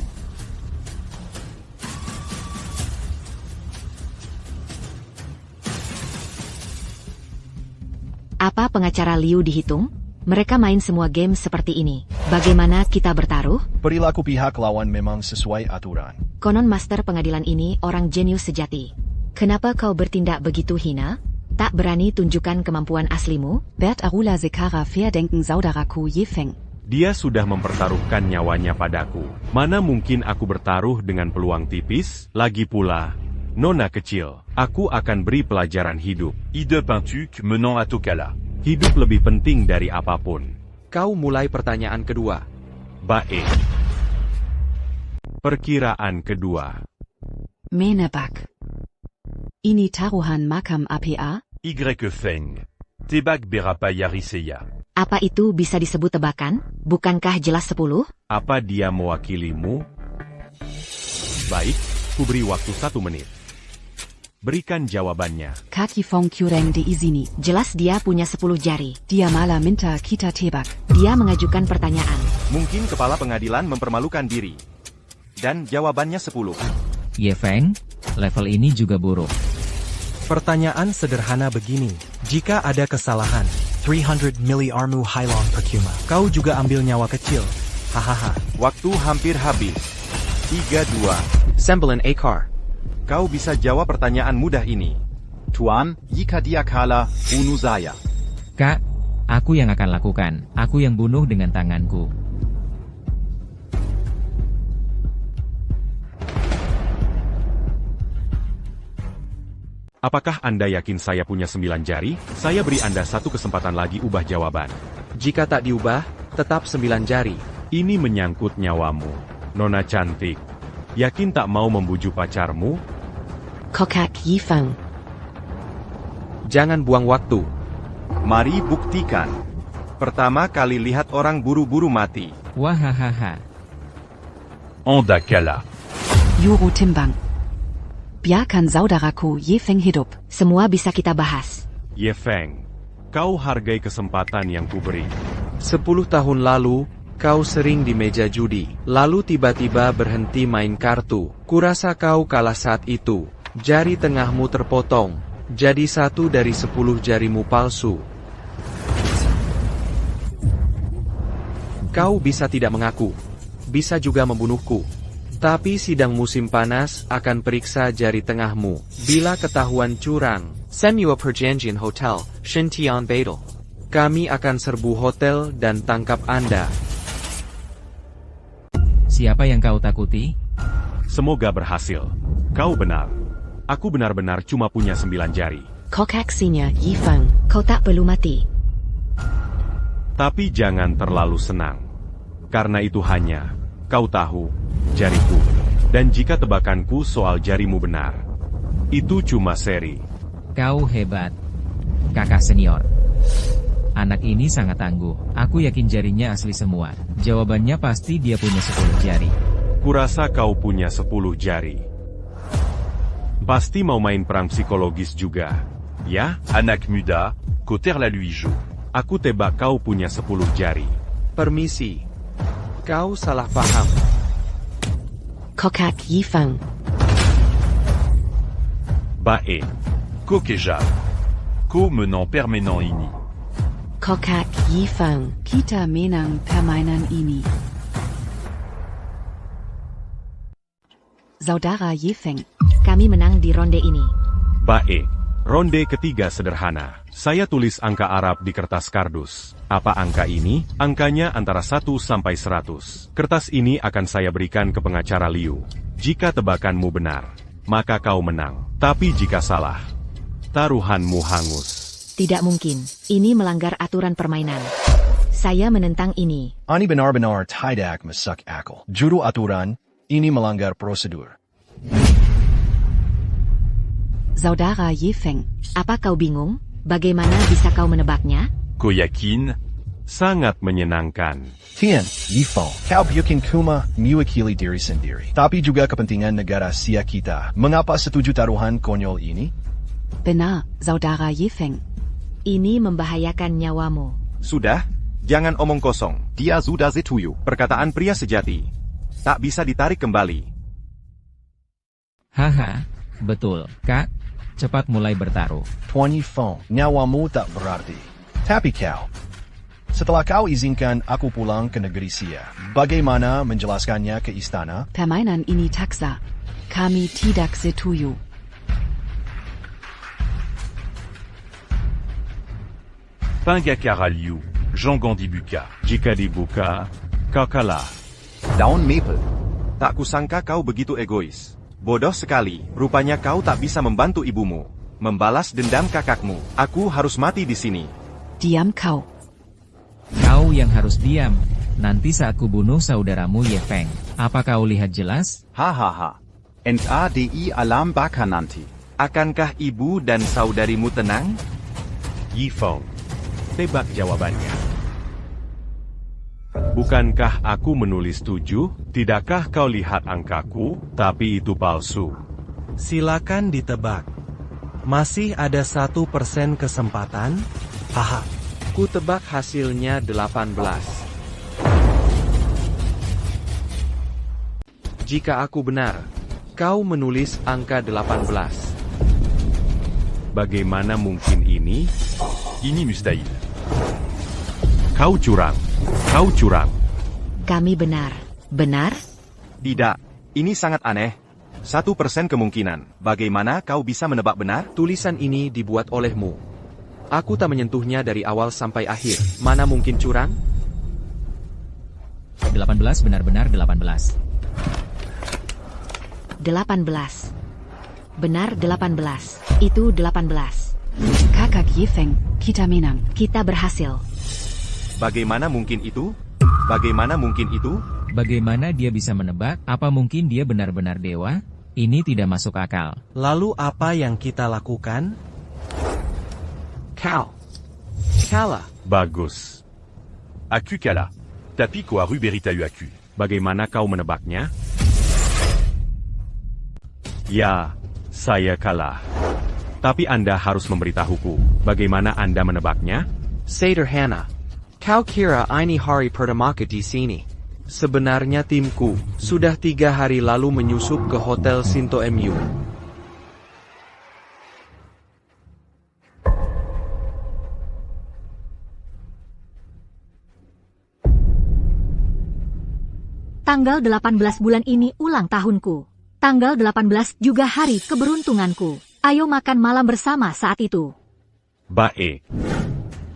Apa pengacara Liu dihitung? Mereka main semua game seperti ini. Bagaimana kita bertaruh? Perilaku pihak lawan memang sesuai aturan. Konon master pengadilan ini orang jenius sejati. Kenapa kau bertindak begitu hina? Tak berani tunjukkan kemampuan aslimu? Bert Arula Sekara fair denken saudaraku Yefeng. Dia sudah mempertaruhkan nyawanya padaku. Mana mungkin aku bertaruh dengan peluang tipis? Lagi pula, nona kecil, aku akan beri pelajaran hidup. Ide Pintuc menant à Tokala. Hidup lebih penting dari apapun. Kau mulai pertanyaan kedua. Baik. Perkiraan kedua. Menebak. Ini taruhan makam APA? Y Feng. Tebak berapa Yariseya? Apa itu bisa disebut tebakan? Bukankah jelas 10? Apa dia mewakilimu? Baik, kuberi waktu 1 menit. Berikan jawabannya. Kaki Fong Kureng di izini. Jelas dia punya 10 jari. Dia malah minta kita tebak. Dia mengajukan pertanyaan. Mungkin kepala pengadilan mempermalukan diri. Dan jawabannya 10. Yefeng, level ini juga buruk. Pertanyaan sederhana begini. Jika ada kesalahan, 300 miliarmu Hailong Percuma. kau juga ambil nyawa kecil. Hahaha. Waktu hampir habis. 3-2. Sembilan Akar. Kau bisa jawab pertanyaan mudah ini. Tuan, jika dia kalah, bunuh saya. Kak, aku yang akan lakukan. Aku yang bunuh dengan tanganku. Apakah Anda yakin saya punya 9 jari? Saya beri Anda 1 kesempatan lagi ubah jawaban. Jika tak diubah, tetap 9 jari. Ini menyangkut nyawamu, nona cantik. Yakin tak mau membujuk pacarmu? Kokak Yifeng. Jangan buang waktu. Mari buktikan. Pertama kali lihat orang buru-buru mati. Wahahaha. Anda kalah. Yuru Timbang. Biarkan saudaraku Yefeng hidup. Semua bisa kita bahas. Yefeng, kau hargai kesempatan yang kuberi. 10 tahun lalu, kau sering di meja judi. Lalu tiba-tiba berhenti main kartu. Kurasa kau kalah saat itu. Jari tengahmu terpotong. Jadi 1 dari 10 jarimu palsu. Kau bisa tidak mengaku. Bisa juga membunuhku. Tapi sidang musim panas akan periksa jari tengahmu. Bila ketahuan curang, Semua Perjanjian Hotel, Shintian Beidel. Kami akan serbu hotel dan tangkap Anda. Siapa yang kau takuti? Semoga berhasil. Kau benar. Aku benar-benar cuma punya 9 jari. Kokaksinya Yifeng, kau tak perlu mati. Tapi jangan terlalu senang. Karena itu hanya, kau tahu, jariku. Dan jika tebakanku soal jarimu benar, itu cuma seri. Kau hebat. Kakak senior. Anak ini sangat tangguh. Aku yakin jarinya asli semua. Jawabannya pasti dia punya 10 jari. Kurasa kau punya 10 jari. Pasti mau main perang psikologis juga, ya? Anak muda, Koter la lui joue. Aku tebak kau punya 10 jari. Permisi. Kau salah paham. Kokak Yifeng. Bae. Kokeja. Ko menant permanent ini. Kokak Yifeng. Kita menang permainan ini. Saudara Yefeng. Kami menang di ronde ini. Baik. Ronde ketiga sederhana. Saya tulis angka Arab di kertas kardus. Apa angka ini? Angkanya antara 1 sampai 100. Kertas ini akan saya berikan ke pengacara Liu. Jika tebakanmu benar, maka kau menang. Tapi jika salah, taruhanmu hangus. Tidak mungkin. Ini melanggar aturan permainan. Saya menentang ini. Ani benar-benar tidak masuk akal. Juru aturan, ini melanggar prosedur. Saudara Yefeng. Apa kau bingung? Bagaimana bisa kau menebaknya? Ko yakin? Sangat menyenangkan. Tian, Yifeng, kau bikin kuma mewakili diri sendiri. Tapi juga kepentingan negara Sia kita. Mengapa setuju taruhan konyol ini? Benar, Saudara Yefeng. Ini membahayakan nyawamu. Sudah? Jangan omong kosong. Dia sudah setuju. Perkataan pria sejati. Tak bisa ditarik kembali. Haha, betul, Kak. Cepat mulai bertaruh. 20 phone. Nyawamu tak berarti. Tapi kau. Setelah kau izinkan aku pulang ke negeri Sia, bagaimana menjelaskannya ke istana? Permainan ini taksa. Kami tidak setuju. Pingakara Liu, Jean Gandibuka. Jika dibuka, kau kalah. Daun Maple. Tak kusangka kau begitu egois. Bodoh sekali, rupanya kau tak bisa membantu ibumu. Membalas dendam kakakmu. Aku harus mati di sini. Diam kau. Kau yang harus diam. Nanti saat kubunuh saudaramu Ye Feng. Apa kau lihat jelas? Hahaha. NADI Alarm Bakar nanti. Akankah ibu dan saudarimu tenang? Yi Feng. Tebak jawabannya. Bukankah aku menulis 7? Tidakkah kau lihat angkaku? Tapi itu palsu. Silakan ditebak. Masih ada 1% kesempatan? Haha. Ku tebak hasilnya 18. Jika aku benar, kau menulis angka 18. Bagaimana mungkin ini? Ini mustahil. Kau curang. Kau curang. Kami benar. Benar? Tidak. Ini sangat aneh. 1% kemungkinan. Bagaimana kau bisa menebak benar? Tulisan ini dibuat olehmu. Aku tak menyentuhnya dari awal sampai akhir. Mana mungkin curang? 18 benar-benar 18. 18. Benar 18. Itu 18. Kakak Ye Feng, kita menang. Kita berhasil. Bagaimana mungkin itu? Bagaimana mungkin itu? Bagaimana dia bisa menebak? Apa mungkin dia benar-benar dewa? Ini tidak masuk akal. Lalu apa yang kita lakukan? Kau. Kalah. Bagus. Aku kalah. Tapi kau a Ruberita aku. Bagaimana kau menebaknya? Ya, saya kalah. Tapi Anda harus memberitahuku. Bagaimana Anda menebaknya? Sederhana. Kau kira ini hari pertamaku di sini. Sebenarnya timku sudah 3 hari lalu menyusup ke Hotel Sinto MU. Tanggal 18 bulan ini ulang tahunku. Tanggal 18 juga hari keberuntunganku. Ayo makan malam bersama saat itu. Baik.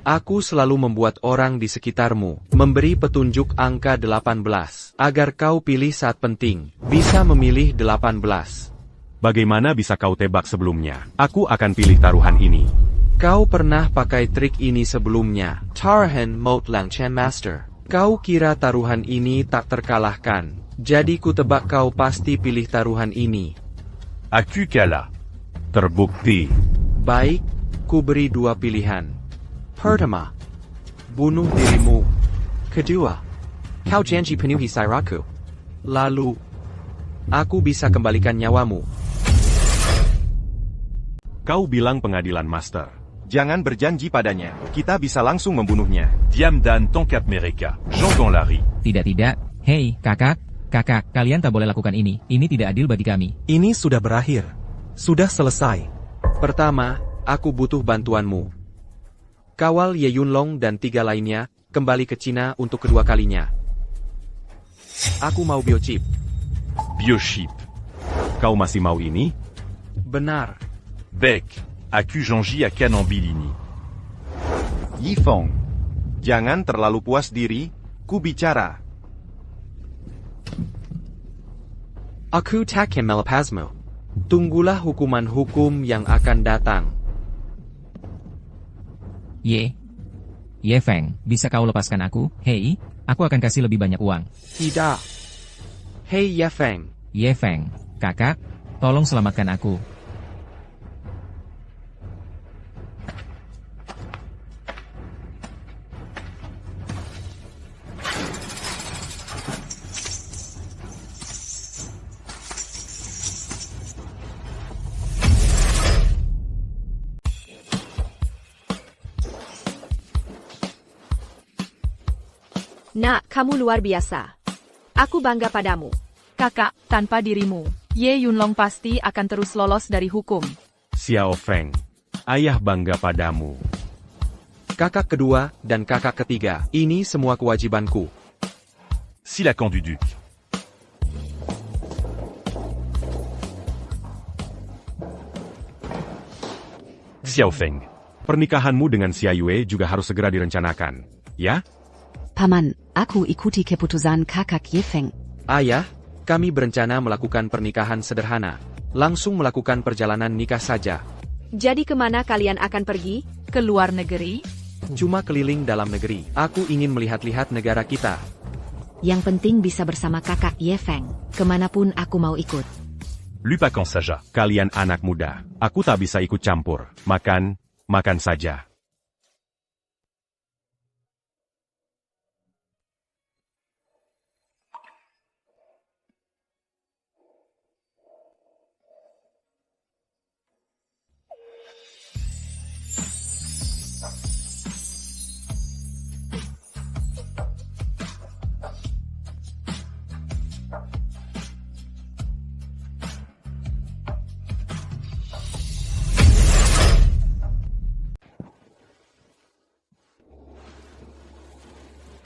Aku selalu membuat orang di sekitarmu memberi petunjuk angka 18 agar kau pilih saat penting. Bisa memilih 18. Bagaimana bisa kau tebak sebelumnya? Aku akan pilih taruhan ini. Kau pernah pakai trik ini sebelumnya. Taruhan Motlang Chan Master. Kau kira taruhan ini tak terkalahkan. Jadi ku tebak kau pasti pilih taruhan ini. Aku kalah. Terbukti. Baik, ku beri 2 pilihan. Pertama, bunuh dirimu. Kedua, kau janji penuhi syaratku. Lalu, aku bisa kembalikan nyawamu. Kau bilang pengadilan master. Jangan berjanji padanya. Kita bisa langsung membunuhnya. Diam dan tongkat mereka. Jean Ganlari. Tidak. Hei, kakak. Kakak, kalian tak boleh lakukan ini. Ini tidak adil bagi kami. Ini sudah berakhir. Sudah selesai. Pertama, aku butuh bantuanmu. Kawal Ye Yunlong dan 3 lainnya kembali ke Cina untuk kedua kalinya. Aku mau biochip. Biochip. Kau masih mau ini? Benar. Beck. Aku Jean-Ji akan Ambilini. Yi Feng. Jangan terlalu puas diri. Ku bicara. Aku takkan melepasmu. Tunggulah hukuman hukum yang akan datang. Ye Feng, bisa kau lepaskan aku? Hei, aku akan kasih lebih banyak uang. Tidak. Hei Ye Feng. Ye Feng, kakak, tolong selamatkan aku. Nak, kamu luar biasa. Aku bangga padamu. Kakak, tanpa dirimu, Ye Yunlong pasti akan terus lolos dari hukum. Xiao Feng, ayah bangga padamu. Kakak kedua dan kakak ketiga, ini semua kewajibanku. Silakan du duc. Xiao Feng, Pernikahanmu dengan Xia Yue juga harus segera direncanakan, ya? Paman, aku ikuti keputusan kakak Yefeng. Ayah, kami berencana melakukan pernikahan sederhana. Langsung melakukan perjalanan nikah saja. Jadi kemana kalian akan pergi? Ke luar negeri? Cuma keliling dalam negeri. Aku ingin melihat-lihat negara kita. Yang penting bisa bersama kakak Yefeng. Kemanapun aku mau ikut. Lupakan saja. Kalian anak muda, aku tak bisa ikut campur. Makan saja.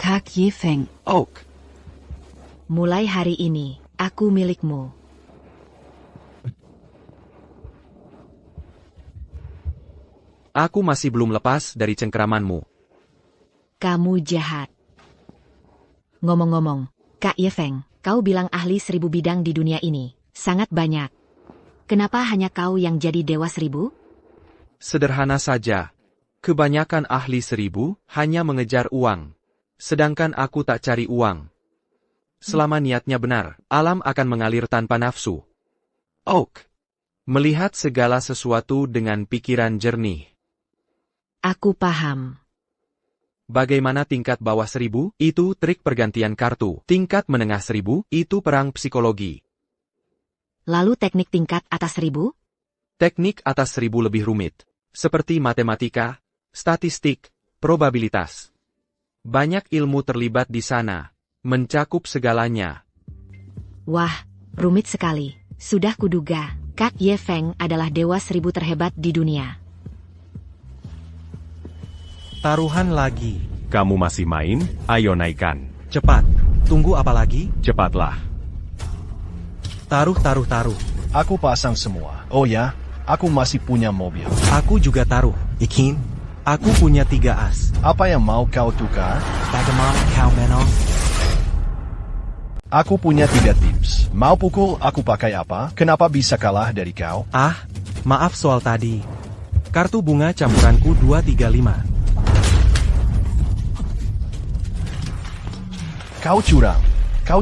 Kak Yefeng. Oak. Mulai hari ini, aku milikmu. Aku masih belum lepas dari cengkeramanmu. Kamu jahat. Ngomong-ngomong, Kak Yefeng, kau bilang ahli 1000 bidang di dunia ini. Sangat banyak. Kenapa hanya kau yang jadi dewa 1000? Sederhana saja. Kebanyakan ahli 1000 hanya mengejar uang. Sedangkan aku tak cari uang. Selama niatnya benar, alam akan mengalir tanpa nafsu. Oak. Melihat segala sesuatu dengan pikiran jernih. Aku paham. Bagaimana tingkat bawah 1000? Itu trik pergantian kartu. Tingkat menengah 1000? Itu perang psikologi. Lalu teknik tingkat atas 1000? Teknik atas 1000 lebih rumit. Seperti matematika, statistik, probabilitas. Banyak ilmu terlibat di sana. Mencakup segalanya. Wah, rumit sekali. Sudah kuduga, Kak Yefeng adalah dewa 1000 terhebat di dunia. Taruhan lagi. Kamu masih main? Ayo naikkan. Cepat. Tunggu apa lagi? Cepatlah. Taruh. Aku pasang semua. Oh ya, aku masih punya mobil. Aku juga taruh. Ikin, aku punya 3 as. Apa yang mau kau tukar? Bagaimana kau menang? Aku punya 3 tips. Mau pukul aku pakai apa? Kenapa bisa kalah dari kau? Ah, maaf soal tadi. Kartu bunga campuranku 235. Kau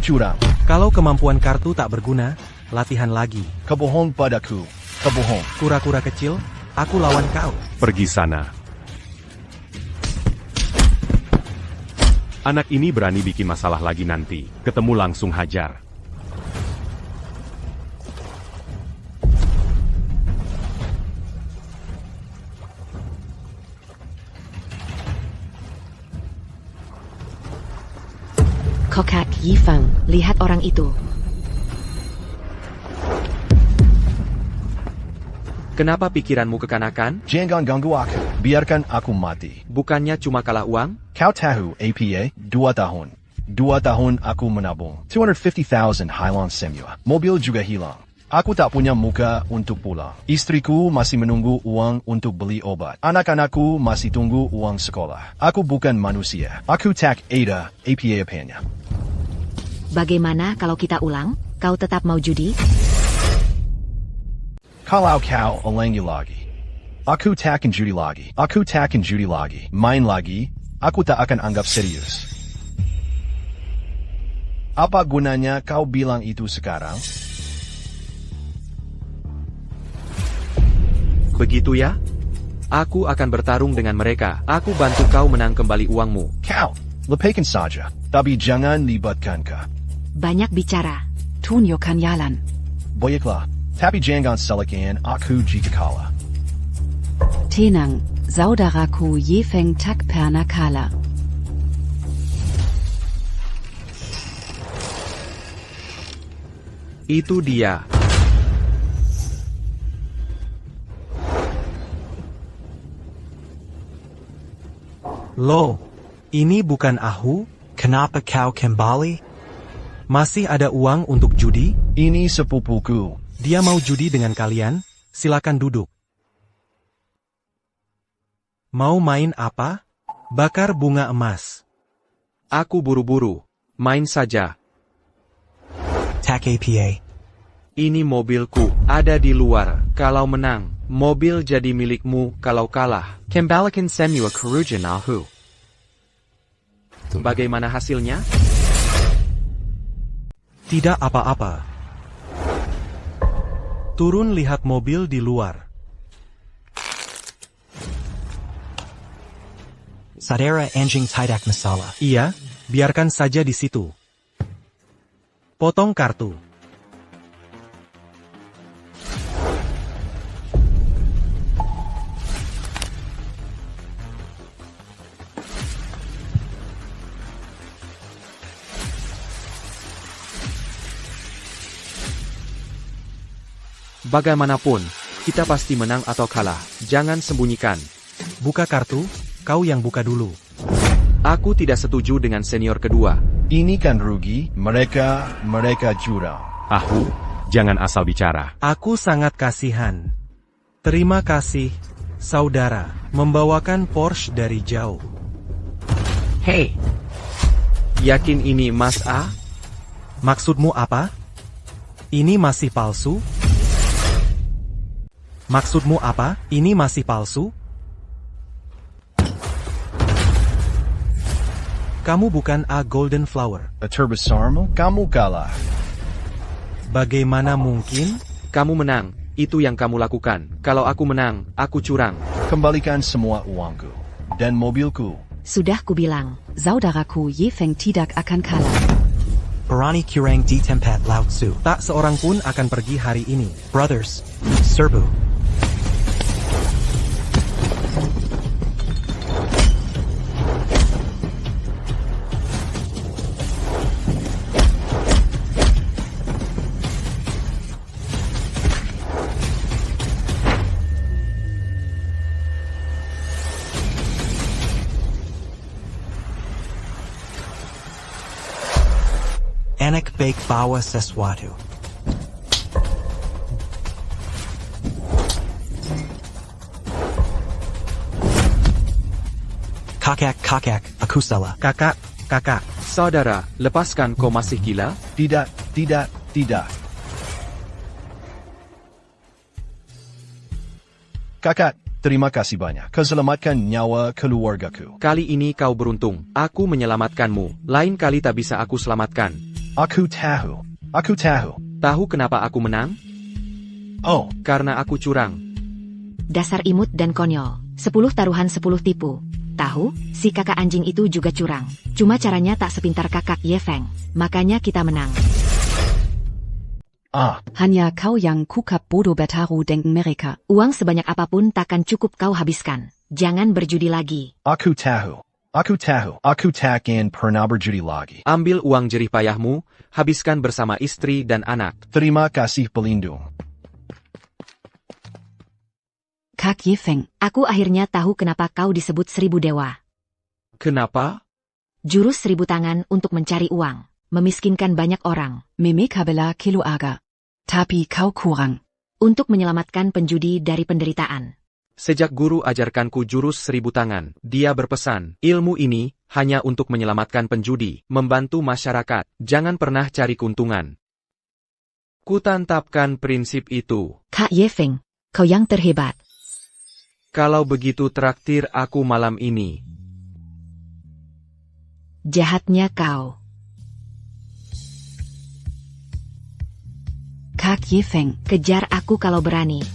curang. Kalau kemampuan kartu tak berguna, latihan lagi. Kebohong padaku. Kebohong. Kura-kura kecil, aku lawan kau. Pergi sana. Anak ini berani bikin masalah lagi nanti. Ketemu langsung hajar. Kak Yefeng, lihat orang itu. Kenapa pikiranmu kekanakan? Jangan ganggu aku. Biarkan aku mati. Bukannya cuma kalah uang? Kau tahu APA? 2 tahun. 2 tahun aku menabung. 250,000 hilang semua. Mobil juga hilang. Aku tak punya muka untuk pulang. Istriku masih menunggu uang untuk beli obat. Anak-anakku masih tunggu uang sekolah. Aku bukan manusia. Aku tak ada apa-apanya. Bagaimana kalau kita ulang? Kau tetap mau judi? Kalau kau ulangi lagi. Aku takkan judi lagi. Main lagi, aku tak akan anggap serius. Apa gunanya kau bilang itu sekarang? Begitu ya? Aku akan bertarung dengan mereka. Aku bantu kau menang kembali uangmu. Kau, lepaskan saja. Tapi jangan libatkan kau. Banyak bicara. Tunjukkan jalan. Baiklah, tapi jangan salahkan aku jika kalah. Tenang, saudaraku Yefeng tak pernah kalah. Itu dia. Loh, ini bukan Ahu? Kenapa kau kembali? Masih ada uang untuk judi? Ini sepupuku. Dia mau judi dengan kalian? Silakan duduk. Mau main apa? Bakar bunga emas. Aku buru-buru. Main saja. Tak apa. Ini mobilku, ada di luar. Kalau menang, mobil jadi milikmu. Kalau kalah, kembalikan semua kerugian Ahu. Bagaimana hasilnya? Tidak apa-apa. Turun lihat mobil di luar. Saudara anjing tidak masalah. Iya, biarkan saja di situ. Potong kartu. Bagaimanapun, kita pasti menang atau kalah. Jangan sembunyikan. Buka kartu, kau yang buka dulu. Aku tidak setuju dengan senior kedua. Ini kan rugi, mereka curang. Ahu, jangan asal bicara. Aku sangat kasihan. Terima kasih, saudara, membawakan Porsche dari jauh. Hei, yakin ini Mas A? Maksudmu apa? Ini masih palsu? Maksudmu apa? Ini masih palsu? Kamu bukan A Golden Flower. A terbesarmu, kamu kalah. Bagaimana mungkin? Kamu menang, itu yang kamu lakukan. Kalau aku menang, aku curang. Kembalikan semua uangku. Dan mobilku. Sudah kubilang, Saudaraku Ye Feng tidak akan kalah. Berani kurang di tempat Lao Tzu. Tak seorang pun akan pergi hari ini. Brothers, serbu. Anak baik bawa sesuatu. Kakak, aku salah. Kakak. Saudara, lepaskan, kau masih gila? Tidak. Kakak, terima kasih banyak. Kau selamatkan nyawa keluargaku. Kali ini kau beruntung. Aku menyelamatkanmu. Lain kali tak bisa aku selamatkan. Aku tahu. Tahu kenapa aku menang? Oh. Karena aku curang. dasar imut dan konyol. 10 taruhan 10 tipu. Tahu, si kakak anjing itu juga curang. Cuma caranya tak sepintar kakak Ye Feng. Makanya kita menang. Hanya kau yang kukap bodoh bertaruh dengan mereka. Uang sebanyak apapun takkan cukup kau habiskan. Jangan berjudi lagi. Aku tahu. Aku takkan pernah berjudi lagi. Ambil uang jerih payahmu, habiskan bersama istri dan anak. Terima kasih pelindung. Kak Ye Feng. Aku akhirnya tahu kenapa kau disebut 1000 dewa. Kenapa? Jurus 1000 tangan untuk mencari uang. Memiskinkan banyak orang. Mereka bela keluarga. Tapi kau kurang. Untuk menyelamatkan penjudi dari penderitaan. Sejak guru ajarkanku jurus 1000 tangan, dia berpesan, ilmu ini hanya untuk menyelamatkan penjudi, membantu masyarakat, jangan pernah cari keuntungan. Kutantapkan prinsip itu. Kak Ye Feng, kau yang terhebat. Kalau begitu traktir aku malam ini. Jahatnya kau. Kak Ye Feng. Kejar aku kalau berani.